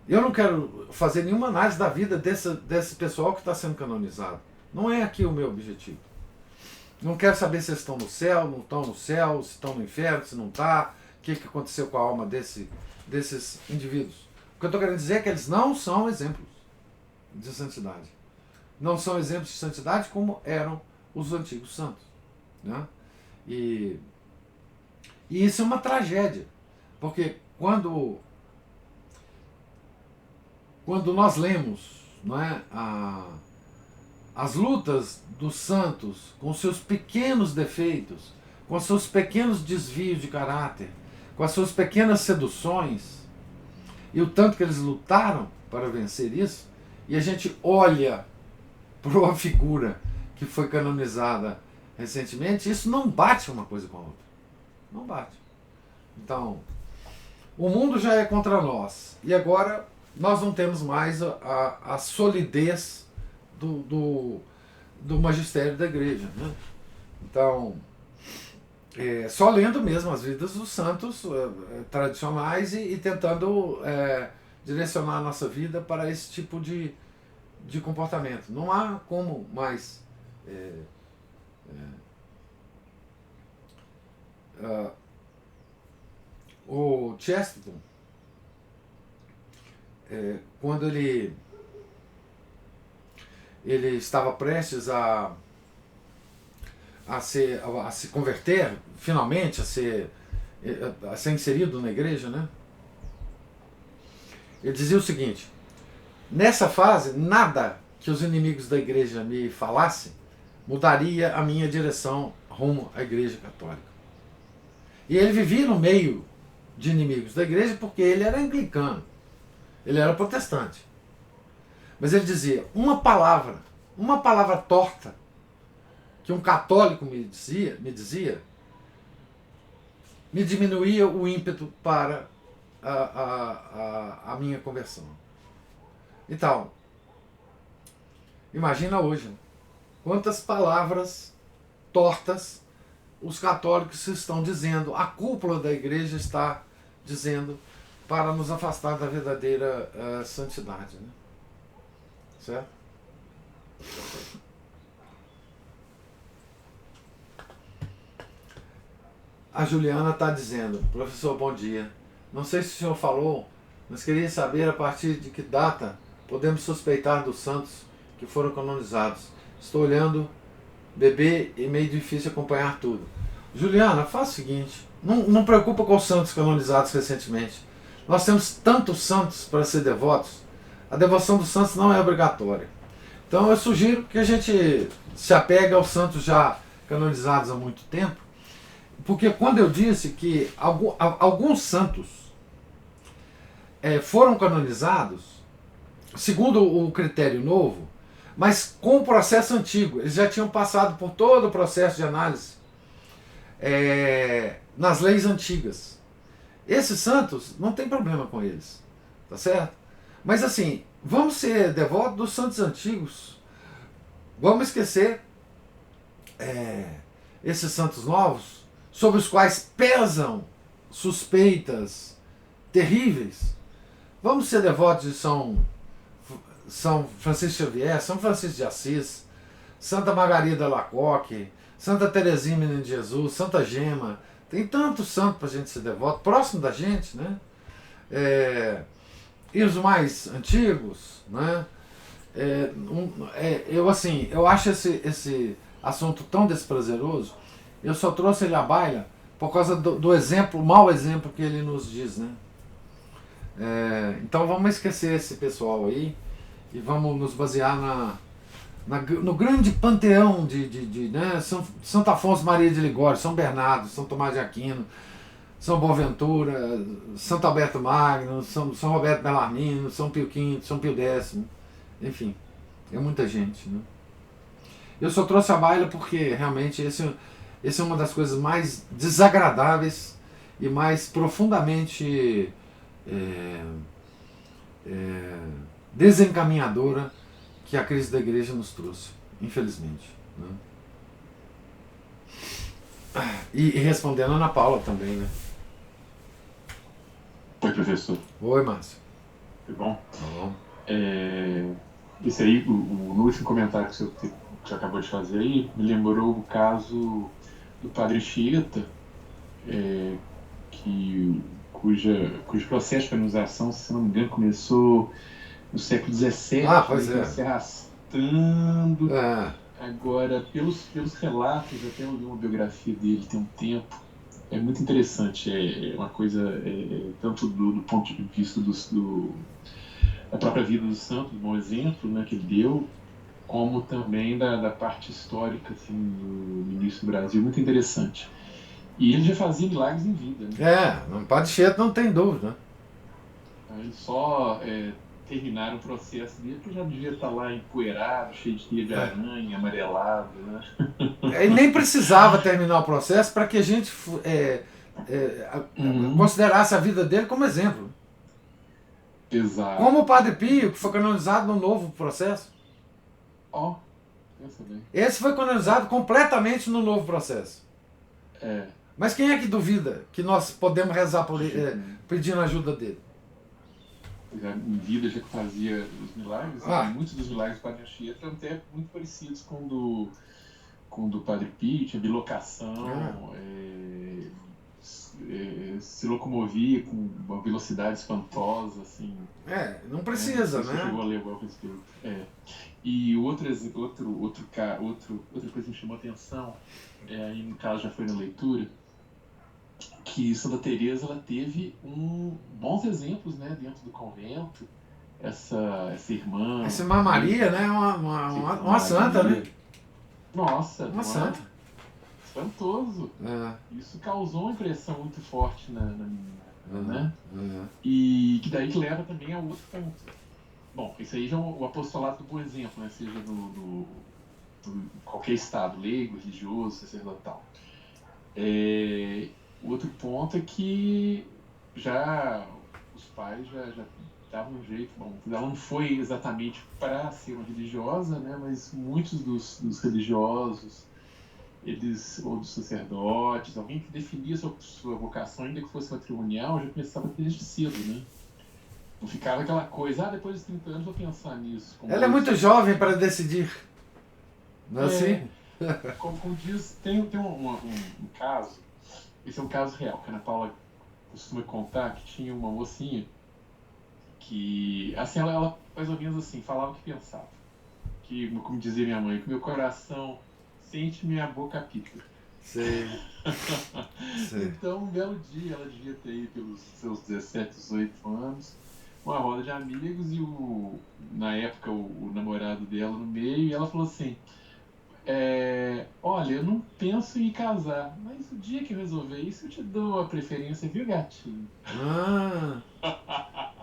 Eu não quero fazer nenhuma análise da vida desse pessoal que está sendo canonizado. Não é aqui o meu objetivo. Não quero saber se eles estão no céu, não estão no céu, se estão no inferno, se não está, o que aconteceu com a alma desses indivíduos. O que eu estou querendo dizer é que eles não são exemplos de santidade. Não são exemplos de santidade como eram os antigos santos. Né? E isso é uma tragédia, porque quando nós lemos, não é, as lutas dos santos com seus pequenos defeitos, com seus pequenos desvios de caráter, com as suas pequenas seduções, e o tanto que eles lutaram para vencer isso, e a gente olha para uma figura que foi canonizada recentemente, isso não bate uma coisa com a outra. Não bate. Então, o mundo já é contra nós, e agora nós não temos mais a solidez do magistério da igreja, né? Então, só lendo mesmo as vidas dos santos tradicionais e tentando direcionar a nossa vida para esse tipo de comportamento. Não há como mais o Chesterton, quando ele estava prestes a se converter, finalmente, a ser inserido na igreja, né? Ele dizia o seguinte: nessa fase, nada que os inimigos da igreja me falassem mudaria a minha direção rumo à igreja católica. E ele vivia no meio de inimigos da igreja porque ele era anglicano, ele era protestante. Mas ele dizia, uma palavra torta que um católico me dizia, me diminuía o ímpeto para a minha conversão. Então, imagina hoje, quantas palavras tortas os católicos estão dizendo, a cúpula da igreja está dizendo, para nos afastar da verdadeira santidade, né? Certo? A Juliana está dizendo, professor, bom dia. Não sei se o senhor falou, mas queria saber a partir de que data podemos suspeitar dos santos que foram canonizados. Estou olhando, bebê, e meio difícil acompanhar tudo. Juliana, faz o seguinte, não preocupa com os santos canonizados recentemente. Nós temos tantos santos para ser devotos, a devoção dos santos não é obrigatória. Então eu sugiro que a gente se apegue aos santos já canonizados há muito tempo, porque quando eu disse que alguns santos foram canonizados, segundo o critério novo, mas com o processo antigo, eles já tinham passado por todo o processo de análise nas leis antigas. Esses santos, não tem problema com eles, tá certo? Mas assim, vamos ser devotos dos santos antigos, vamos esquecer esses santos novos, sobre os quais pesam suspeitas terríveis. Vamos ser devotos de São Francisco Xavier, São Francisco de Assis, Santa Margarida Lacoque, Santa Teresinha Menina de Jesus, Santa Gema. Tem tantos santos para a gente ser devoto, próximo da gente, né? E os mais antigos, né? Eu acho esse assunto tão desprazeroso. Eu só trouxe ele à baila por causa do exemplo, mau exemplo que ele nos diz, né? Então vamos esquecer esse pessoal aí e vamos nos basear no grande panteão né? Santo Afonso Maria de Ligório, São Bernardo, São Tomás de Aquino, São Boaventura, Santo Alberto Magno, São Roberto Bellarmino, São Pio V, São Pio X, enfim, é muita gente, né? Eu só trouxe a baila porque realmente esse é uma das coisas mais desagradáveis e mais profundamente desencaminhadora que a crise da igreja nos trouxe, infelizmente, né? E respondendo a Ana Paula também, né? Oi, professor. Oi, Márcio. Tudo bom? Tá bom. Esse aí, no último comentário que o senhor acabou de fazer aí, me lembrou o caso do padre Chieta, cujo processo de canonização, se não me engano, começou no século XVII, se arrastando. Agora, pelos relatos, até eu li uma biografia dele tem um tempo, é muito interessante, é uma coisa, tanto do ponto de vista da própria vida do santo, um bom exemplo, né, que ele deu, como também da parte histórica assim, do início do Brasil, muito interessante. E ele já fazia milagres em vida, né? No Padre Anchieta não tem dúvida, né? Ele só terminaram o processo dele, que já devia estar lá empoeirado, cheio de teia de aranha, amarelado, né? Ele nem precisava terminar o processo para que a gente considerasse a vida dele como exemplo. Exato. Como o Padre Pio, que foi canonizado no novo processo. Pensa bem. Esse foi canonizado completamente no novo processo. Mas quem é que duvida que nós podemos rezar por ele, pedindo ajuda dele? Em vida já fazia os milagres, muitos dos milagres do Padre Anchieta eram até muito parecidos com o do Padre Pio, tinha bilocação, se locomovia com uma velocidade espantosa, assim. Não precisa, né? Você chegou a ler algo a respeito. E outra coisa que me chamou a atenção, aí no caso já foi na leitura, que Santa Teresa ela teve bons exemplos, né, dentro do convento. Essa irmã... Essa irmã Maria, né? Uma santa, né? Nossa, uma santa. Espantoso. Isso causou uma impressão muito forte na menina, né? E que daí leva também a outro ponto. Bom, isso aí já é o apostolado do bom exemplo, né? Seja no qualquer estado, leigo, religioso, sacerdotal. O outro ponto é que os pais já davam um jeito. Bom, ela não foi exatamente para ser uma religiosa, né? Mas muitos dos religiosos, ou dos sacerdotes, alguém que definia sua vocação, ainda que fosse matrimonial, já começava desde cedo, né? Não ficava aquela coisa, depois dos 30 anos vou pensar nisso. Ela é muito jovem para decidir. Não é assim? Como diz, tem um caso, esse é um caso real, que a Ana Paula costuma contar, que tinha uma mocinha que, assim, ela mais ou menos assim, falava o que pensava. Que, como dizia minha mãe, que meu coração sente, minha boca apita. Sim. Então, um belo dia, ela devia ter aí pelos seus 17, 18 anos, uma roda de amigos e na época o namorado dela no meio, e ela falou assim: olha, eu não penso em casar, mas o dia que eu resolver isso eu te dou a preferência, viu, gatinho?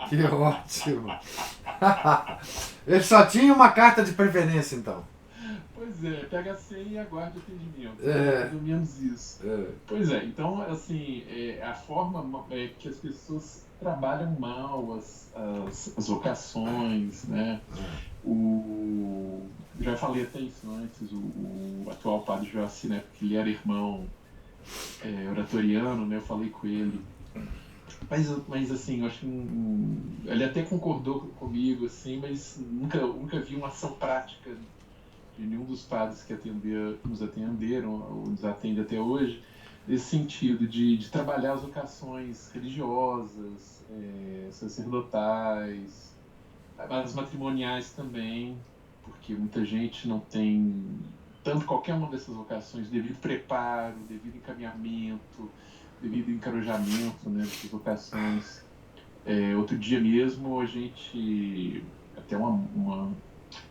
Que ótimo! Ele só tinha uma carta de preferência, então. Pois é, pega a senha e aguarde o atendimento. Mais ou menos isso. Pois é, então, assim, a forma que as pessoas trabalham mal as vocações, né? Já falei até isso antes, o atual padre Joaci, né? Porque ele era irmão oratoriano, né? Eu falei com ele. Mas assim, eu acho que ele até concordou comigo, assim, mas nunca vi uma ação prática de nenhum dos padres que nos atenderam, ou nos atende até hoje, nesse sentido de trabalhar as vocações religiosas, sacerdotais, as matrimoniais também, porque muita gente não tem, tanto qualquer uma dessas vocações, devido preparo, devido encaminhamento, devido encorajamento, né, dessas vocações. Outro dia mesmo, a gente, até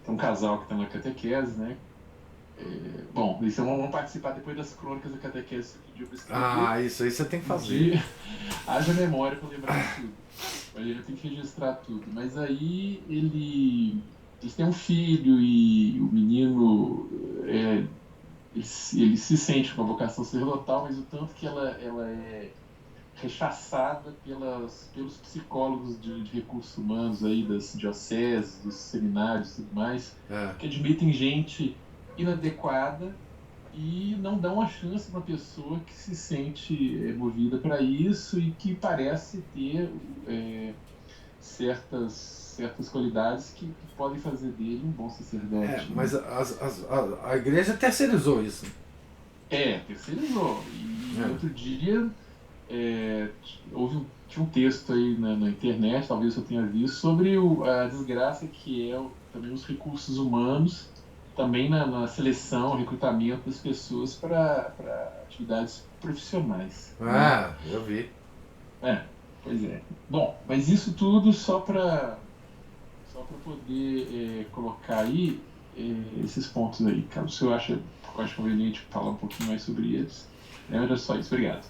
tem um casal que está na catequese, né? Bom, isso vamos participar depois das crônicas da catequese que pediu para escrever. Isso aí você tem que fazer. Haja memória para lembrar de tudo. Mas ele tem que registrar tudo. Mas aí eles têm um filho e o menino ele se sente com a vocação sacerdotal, mas o tanto que ela é rechaçada pelos psicólogos de recursos humanos aí das dioceses, dos seminários e tudo mais, que admitem gente inadequada e não dão a chance para uma pessoa que se sente movida para isso e que parece ter certas qualidades que podem fazer dele um bom sacerdote. Mas a igreja terceirizou isso. Terceirizou. E outro dia tinha um texto aí na internet, talvez eu tenha visto, sobre a desgraça que também os recursos humanos, também na seleção, recrutamento das pessoas para atividades profissionais. Eu vi. Pois é. Bom, mas isso tudo só para poder colocar aí esses pontos aí. Caso o senhor acha conveniente falar um pouquinho mais sobre eles. Era só isso, obrigado.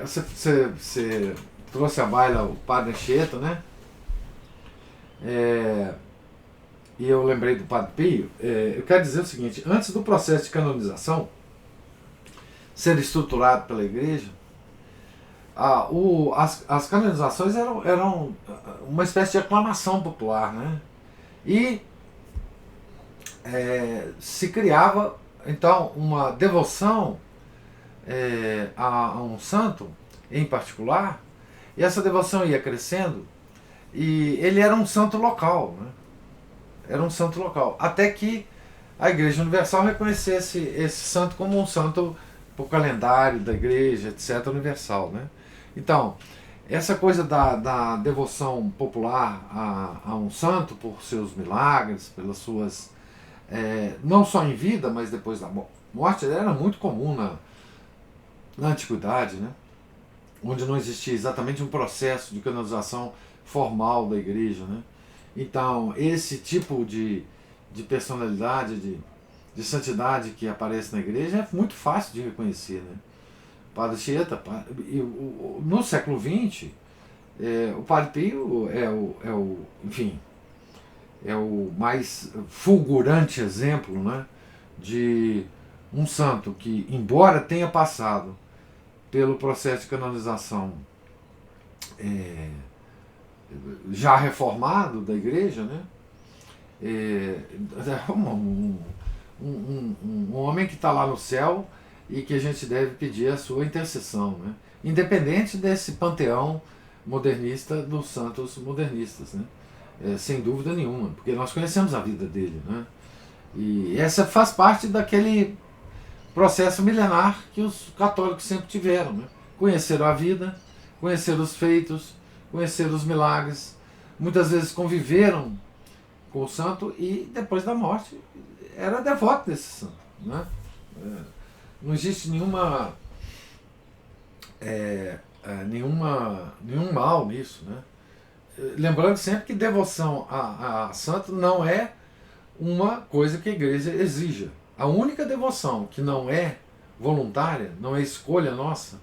Você trouxe à baila o Padre Anchieta, né? E eu lembrei do Padre Pio. Eu quero dizer o seguinte: antes do processo de canonização ser estruturado pela Igreja, as canonizações eram uma espécie de aclamação popular, né? E se criava então uma devoção a um santo em particular, e essa devoção ia crescendo, e ele era um santo local, né? Era um santo local, até que a Igreja Universal reconhecesse esse santo como um santo para o calendário da Igreja, etc., universal, né? Então, essa coisa da devoção popular a um santo por seus milagres, pelas suas... não só em vida, mas depois da morte, era muito comum na Antiguidade, né? Onde não existia exatamente um processo de canonização formal da Igreja, né? Então, esse tipo de personalidade, de santidade que aparece na Igreja é muito fácil de reconhecer, né? Padre Anchieta, no século XX, o Padre Pio enfim, é o mais fulgurante exemplo, né, de um santo que, embora tenha passado pelo processo de canonização já reformado da Igreja, né, um homem que está lá no céu e que a gente deve pedir a sua intercessão, né? Independente desse panteão modernista dos santos modernistas, né? Sem dúvida nenhuma, porque nós conhecemos a vida dele, né? E essa faz parte daquele processo milenar que os católicos sempre tiveram, né? Conheceram a vida, conheceram os feitos, conheceram os milagres, muitas vezes conviveram com o santo e depois da morte era devoto desse santo, né? Não existe nenhum mal nisso, né? Lembrando sempre que devoção a santo não é uma coisa que a Igreja exija. A única devoção que não é voluntária, não é escolha nossa,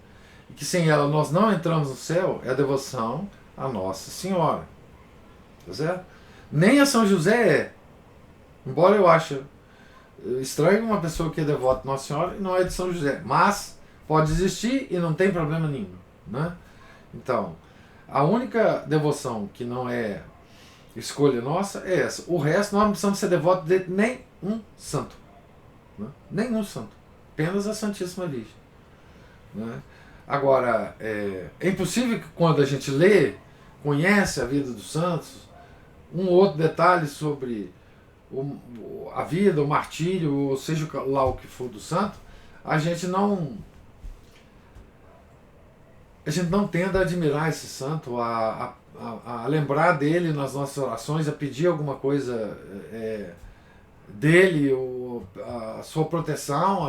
e que sem ela nós não entramos no céu, é a devoção a Nossa Senhora. Tá certo? Nem a São José é. Embora eu ache estranho uma pessoa que é devota de Nossa Senhora e não é de São José, mas pode existir e não tem problema nenhum, né? Então, a única devoção que não é escolha nossa é essa. O resto nós não precisamos ser devotos de nenhum santo, né? Nenhum santo, apenas a Santíssima Virgem, né? Agora, é impossível que quando a gente lê, conhece a vida dos santos, um outro detalhe sobre a vida, o martírio, ou seja lá o que for do santo, a gente não tenda a admirar esse santo, a lembrar dele nas nossas orações, a pedir alguma coisa dele, ou a sua proteção,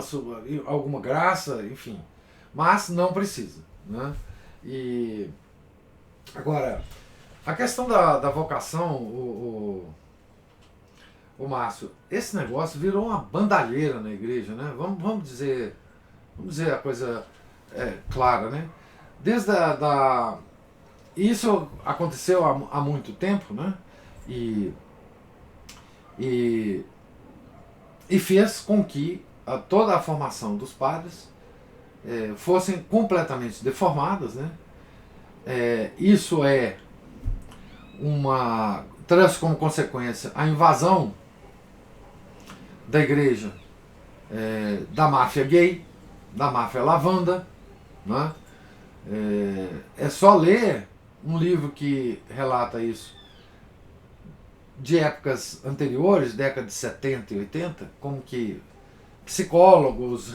alguma graça, enfim. Mas não precisa, né? E agora, a questão da vocação, o Márcio, esse negócio virou uma bandalheira na Igreja, né? Vamos dizer a coisa clara, né? Desde isso aconteceu há muito tempo, né? E fez com que toda a formação dos padres fossem completamente deformadas, né? Isso traz como consequência a invasão da Igreja da máfia gay, da máfia lavanda, né? É só ler um livro que relata isso de épocas anteriores, década de 70 e 80, como que psicólogos,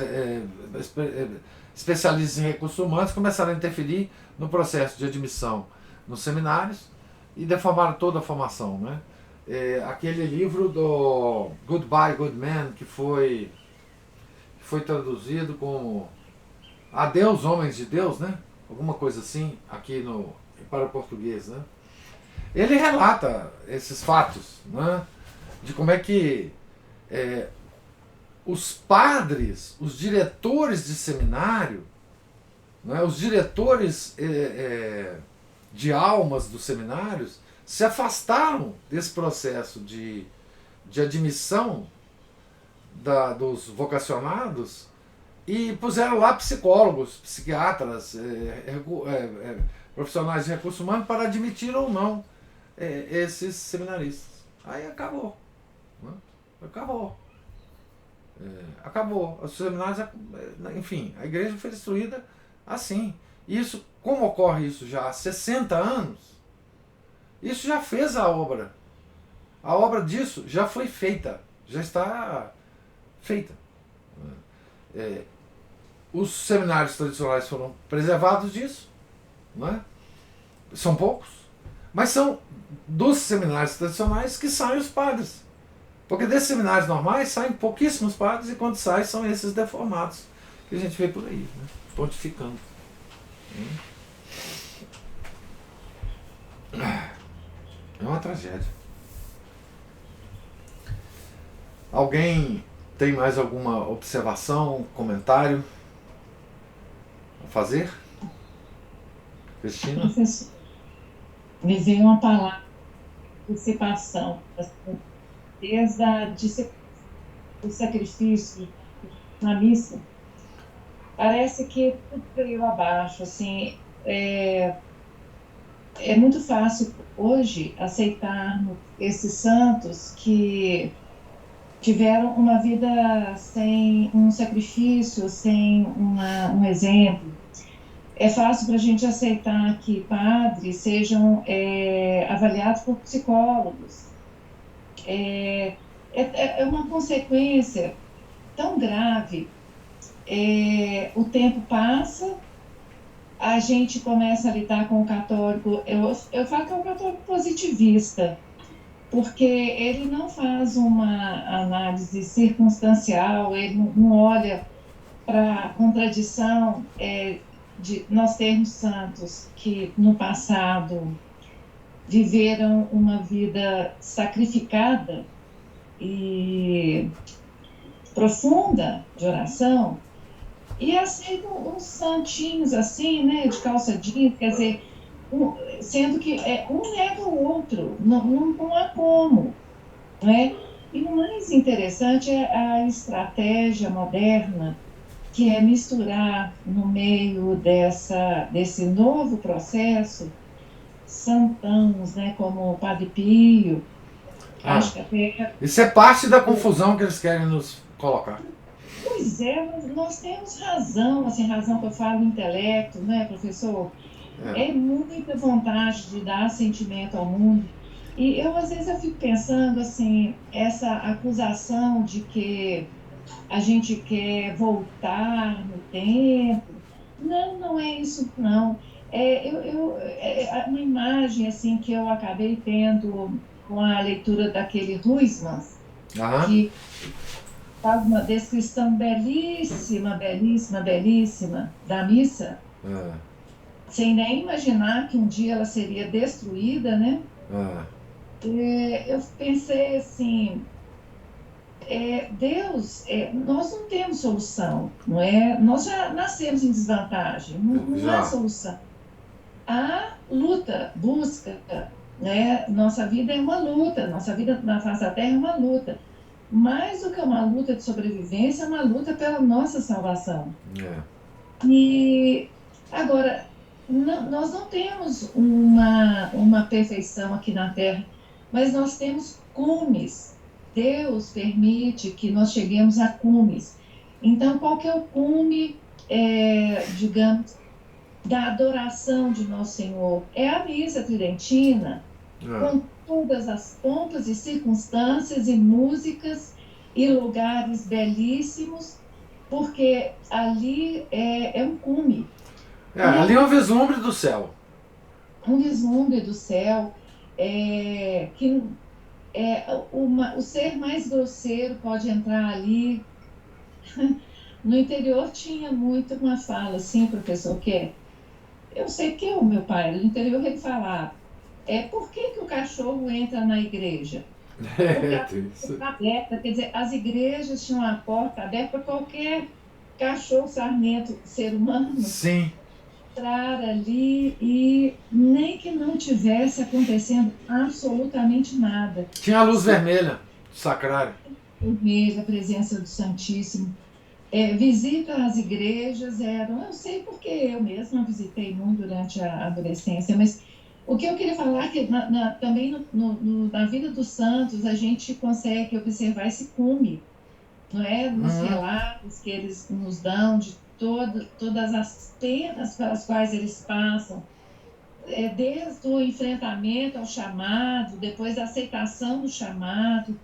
especialistas em recursos humanos começaram a interferir no processo de admissão nos seminários e deformaram toda a formação, né? Aquele livro do Goodbye Good Man, que foi traduzido como Adeus Homens de Deus, né? Alguma coisa assim, aqui para o português, né? Ele relata esses fatos, né? de como é que os padres, os diretores de seminário, né, os diretores de almas dos seminários se afastaram desse processo de admissão dos vocacionados e puseram lá psicólogos, psiquiatras, profissionais de recursos humanos para admitir ou não esses seminaristas. Aí acabou. Né? Acabou. Acabou. Os seminários, enfim, a igreja foi destruída assim. Isso, como ocorre isso já há 60 anos, isso já fez a obra. A obra disso já foi feita. Já está feita. Os seminários tradicionais foram preservados disso. Não é? São poucos. Mas são dos seminários tradicionais que saem os padres. Porque desses seminários normais saem pouquíssimos padres e quando saem são esses deformados que a gente vê por aí, né? Pontificando. É uma tragédia. Alguém tem mais alguma observação, comentário a fazer? Cristina? Professor, me veio uma palavra, antecipação, desde o sacrifício na missa. Parece que tudo veio abaixo, assim, é muito fácil hoje aceitarmos esses santos que tiveram uma vida sem um sacrifício, sem um exemplo. É fácil para a gente aceitar que padres sejam avaliados por psicólogos. É uma consequência tão grave. O tempo passa, a gente começa a lidar com o católico, eu falo que é um católico positivista, porque ele não faz uma análise circunstancial, ele não olha para a contradição de nós termos santos que no passado viveram uma vida sacrificada e profunda de oração, e aceitam uns santinhos assim, né, de calça jeans, quer dizer, sendo que um nega o outro, não há como, né? E o mais interessante é a estratégia moderna, que é misturar no meio desse novo processo santãos, né, como o Padre Pio. Acho que até... Isso é parte da confusão que eles querem nos colocar. Pois é, nós temos razão, assim, razão que eu falo intelecto, né, professor? É muita vontade de dar sentimento ao mundo. E às vezes eu fico pensando, assim, essa acusação de que a gente quer voltar no tempo. Não é isso, não. Uma imagem, assim, que eu acabei tendo com a leitura daquele Huysmans, que faz uma descrição belíssima da missa, sem nem imaginar que um dia ela seria destruída, né? Eu pensei assim, Deus, nós não temos solução, não é? Nós já nascemos em desvantagem, não há solução. Há luta, busca, né? Nossa vida é uma luta, nossa vida na face da terra é uma luta. Mais do que uma luta de sobrevivência, é uma luta pela nossa salvação. E agora, nós não temos uma perfeição aqui na terra, mas nós temos cumes. Deus permite que nós cheguemos a cumes. Então, qual que é o cume, digamos, da adoração de Nosso Senhor? É a missa tridentina, com todas as pompas e circunstâncias e músicas e lugares belíssimos, porque ali é um cume. Ali é um vislumbre do céu. Um vislumbre do céu, que o ser mais grosseiro pode entrar ali. No interior tinha muito uma fala assim, professor, eu sei que o meu pai, no interior, ele falava, por que o cachorro entra na igreja? Porque a porta está aberta, quer dizer, as igrejas tinham a porta aberta para qualquer cachorro sarmento, ser humano, Sim. entrar ali e nem que não tivesse acontecendo absolutamente nada. Tinha a luz vermelha do sacrário. A presença do Santíssimo. Visita às igrejas eu sei porque eu mesma visitei muito durante a adolescência, mas o que eu queria falar é que também na vida dos santos a gente consegue observar esse cume, não é? Nos relatos que eles nos dão de todas as penas pelas quais eles passam, desde o enfrentamento ao chamado, depois a aceitação do chamado,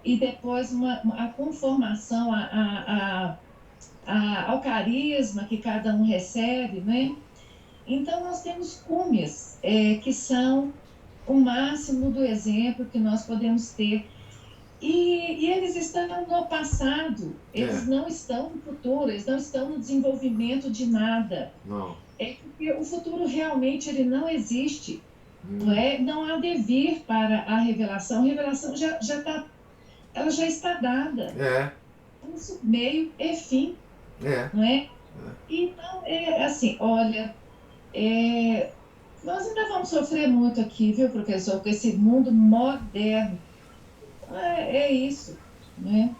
e depois a conformação ao carisma que cada um recebe, né? Então, nós temos cumes que são o máximo do exemplo que nós podemos ter. E eles estão no passado, eles não estão no futuro, eles não estão no desenvolvimento de nada. Não. Porque o futuro realmente ele não existe. Não há devir para a revelação. A revelação ela já está dada. Isso, meio e fim. Não é? Então, assim, olha, nós ainda vamos sofrer muito aqui, viu, professor, com esse mundo moderno. É isso, né?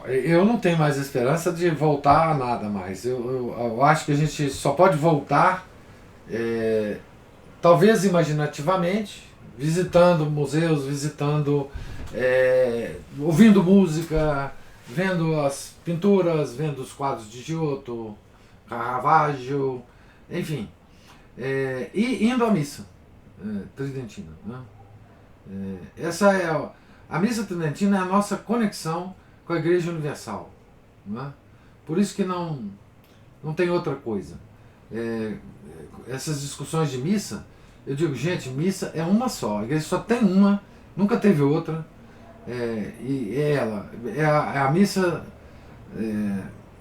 Eu não tenho mais esperança de voltar a nada mais. Eu acho que a gente só pode voltar, talvez imaginativamente, visitando museus, ouvindo música, vendo as pinturas, vendo os quadros de Giotto, Caravaggio, enfim, e indo à missa tridentina, né? Essa é a missa tridentina, é a nossa conexão com a Igreja Universal, né? Por isso que não tem outra coisa. Essas discussões de missa, eu digo, gente, missa é uma só, a igreja só tem uma, nunca teve outra, e ela é a missa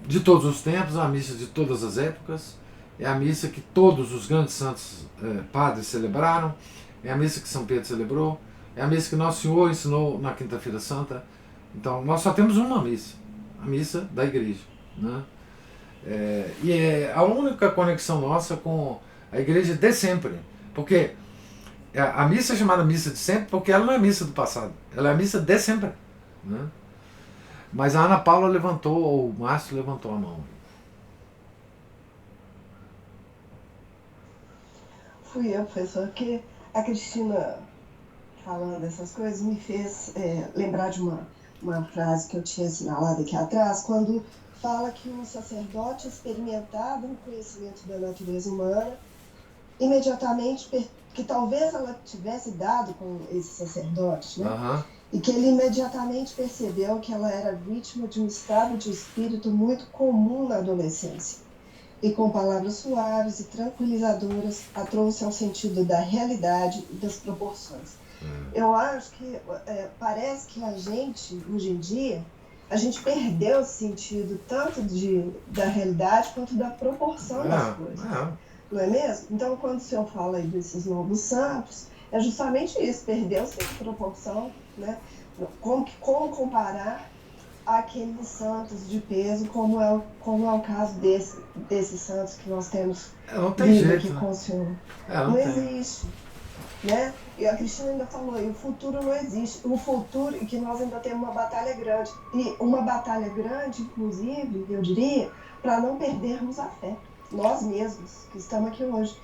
de todos os tempos, a missa de todas as épocas, é a missa que todos os grandes santos padres celebraram, é a missa que São Pedro celebrou, é a missa que Nosso Senhor ensinou na Quinta-feira Santa. Então nós só temos uma missa, a missa da igreja, né? E é a única conexão nossa com a igreja de sempre, porque a missa é chamada missa de sempre porque ela não é missa do passado, ela é a missa de sempre, né? Mas a Ana Paula levantou, ou o Márcio levantou a mão. Fui eu, professor, que a Cristina falando dessas coisas me fez lembrar de uma frase que eu tinha assinalado aqui atrás, quando fala que um sacerdote experimentado no conhecimento da natureza humana, imediatamente, que talvez ela tivesse dado com esse sacerdote, né? E que ele imediatamente percebeu que ela era vítima de um estado de espírito muito comum na adolescência. E com palavras suaves e tranquilizadoras, a trouxe ao sentido da realidade e das proporções. Eu acho que parece que a gente, hoje em dia, a gente perdeu o sentido tanto da realidade quanto da proporção das coisas. Não é mesmo? Então, quando o senhor fala aí desses novos santos, é justamente isso, perdeu-se a proporção, né? Como comparar aqueles santos de peso, como é o caso desses santos que nós temos vindo aqui com o senhor. Não existe. Né? E a Cristina ainda falou, e o futuro não existe. O futuro, e que nós ainda temos uma batalha grande. E uma batalha grande, inclusive, eu diria, para não perdermos a fé. Nós mesmos, que estamos aqui hoje.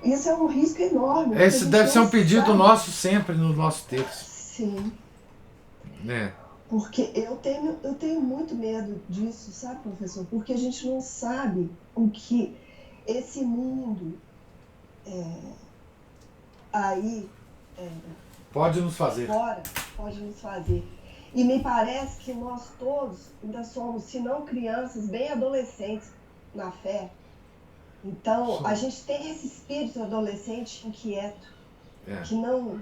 Isso é um risco enorme. Esse deve ser um pedido nosso sempre no nosso texto. Sim. Porque eu tenho muito medo disso, sabe, professor? Porque a gente não sabe o que esse mundo aí pode nos fazer. Fora, pode nos fazer. E me parece que nós todos ainda somos, se não crianças, bem adolescentes na fé. Então, a gente tem esse espírito adolescente inquieto, que não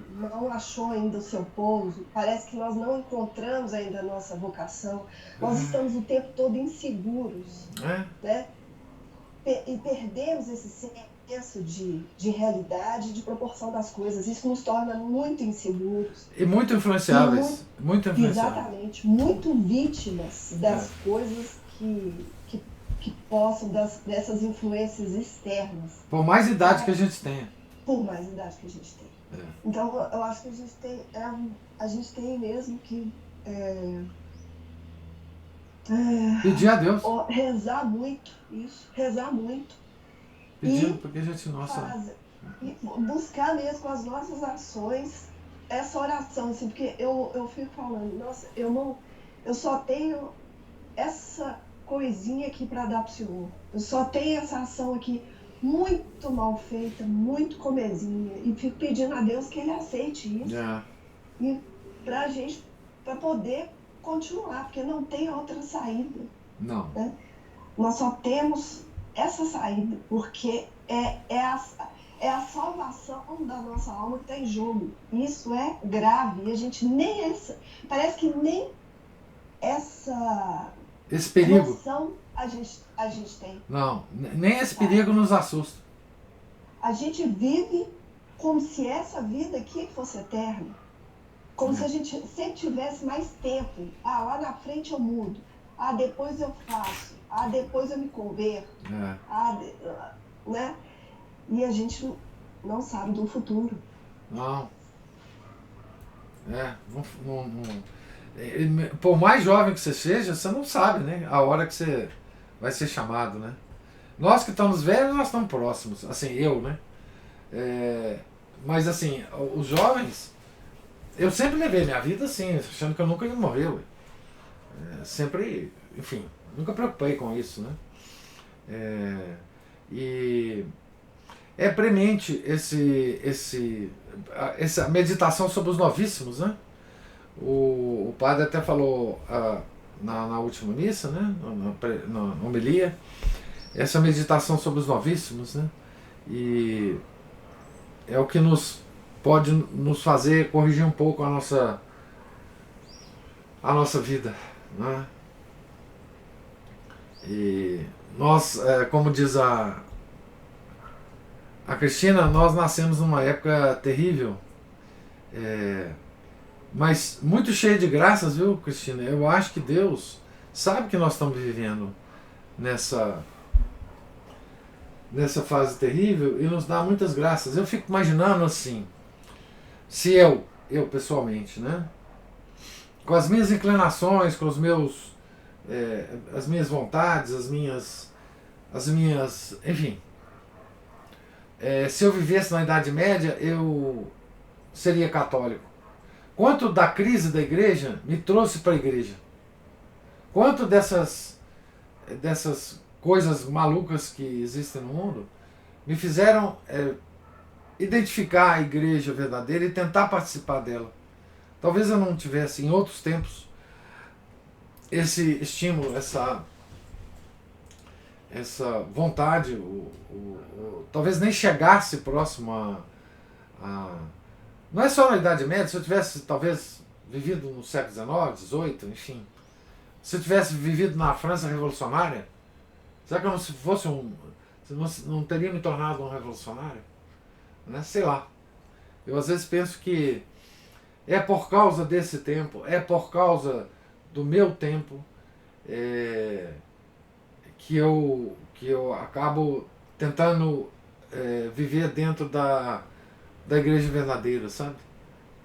achou ainda o seu pouso. Parece que nós não encontramos ainda a nossa vocação. Nós estamos o tempo todo inseguros, né? E perdemos esse senso de realidade, de proporção das coisas. Isso nos torna muito inseguros. E muito influenciáveis. Muito influenciáveis. Exatamente. Muito vítimas das coisas que possam, dessas influências externas. Por mais idade que a gente tenha. Por mais idade que a gente tem. Então, eu acho que a gente tem mesmo que pedir a Deus. Rezar muito, isso. Rezar muito. Pedindo porque a gente, buscar mesmo com as nossas ações essa oração, assim, porque eu fico falando, nossa, eu só tenho essa coisinha aqui para dar pro Senhor. Eu só tenho essa ação aqui muito mal feita, muito comezinha, e fico pedindo a Deus que Ele aceite isso. E pra gente, para poder continuar, porque não tem outra saída. Não. Né? Nós só temos essa saída, porque é a salvação da nossa alma que está em jogo. Isso é grave, e a gente parece que nem esse perigo noção a gente tem. Não, nem esse perigo nos assusta. A gente vive como se essa vida aqui fosse eterna, como se a gente sempre tivesse mais tempo. Lá na frente eu mudo, depois eu faço, depois eu me converto, né? E a gente não sabe do futuro. Não. Por mais jovem que você seja, você não sabe, né? A hora que você vai ser chamado, né? Nós que estamos velhos, nós estamos próximos. Assim, eu, né? Mas assim, os jovens, eu sempre levei minha vida assim, achando que eu nunca ia morrer. Sempre, enfim, nunca preocupei com isso, né? E é premente essa meditação sobre os novíssimos, né? O padre até falou na última missa, né? Na homilia, essa meditação sobre os novíssimos, né? E é o que pode nos fazer corrigir um pouco a nossa vida, né? E nós, como diz a Cristina, nós nascemos numa época terrível, mas muito cheia de graças, viu, Cristina? Eu acho que Deus sabe que nós estamos vivendo nessa fase terrível e nos dá muitas graças. Eu fico imaginando assim, se eu pessoalmente, né, com as minhas inclinações, com os meus, as minhas vontades, as minhas, enfim, se eu vivesse na Idade Média, eu seria católico. Quanto da crise da igreja me trouxe para a igreja? Quanto dessas coisas malucas que existem no mundo me fizeram identificar a igreja verdadeira e tentar participar dela. Talvez eu não tivesse, em outros tempos, esse estímulo, essa vontade, talvez nem chegasse próximo não é só na Idade Média. Se eu tivesse talvez vivido no século XIX, XVIII, enfim, se eu tivesse vivido na França revolucionária, será que eu não teria me tornado um revolucionário? Né? Sei lá. Eu às vezes penso que é por causa desse tempo, é por causa do meu tempo, que eu acabo tentando viver dentro da igreja verdadeira, sabe?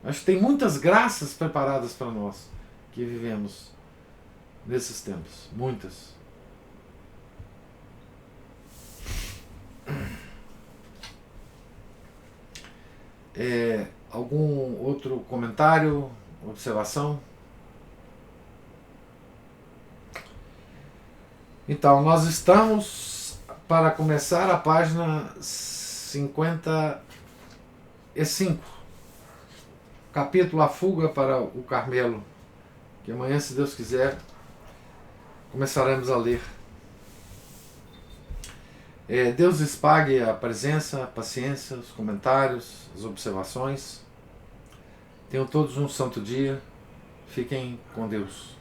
Acho que tem muitas graças preparadas para nós que vivemos nesses tempos. Muitas. Algum outro comentário, observação? Então, nós estamos para começar a página 55, capítulo A Fuga para o Carmelo, que amanhã, se Deus quiser, começaremos a ler. Deus lhes pague a presença, a paciência, os comentários, as observações. Tenham todos um santo dia. Fiquem com Deus.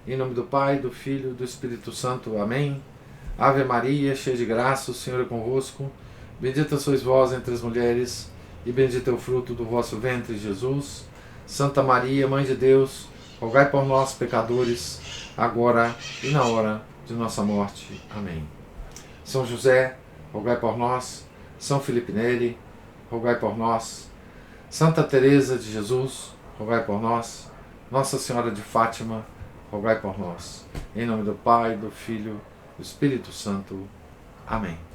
Em nome do Pai, do Filho e do Espírito Santo. Amém. Ave Maria, cheia de graça, o Senhor é convosco. Bendita sois vós entre as mulheres, e bendito é o fruto do vosso ventre, Jesus. Santa Maria, Mãe de Deus, rogai por nós, pecadores, agora e na hora de nossa morte. Amém. São José, rogai por nós. São Felipe Neri, rogai por nós. Santa Teresa de Jesus, rogai por nós. Nossa Senhora de Fátima, rogai por nós. Em nome do Pai, do Filho e do Espírito Santo. Amém.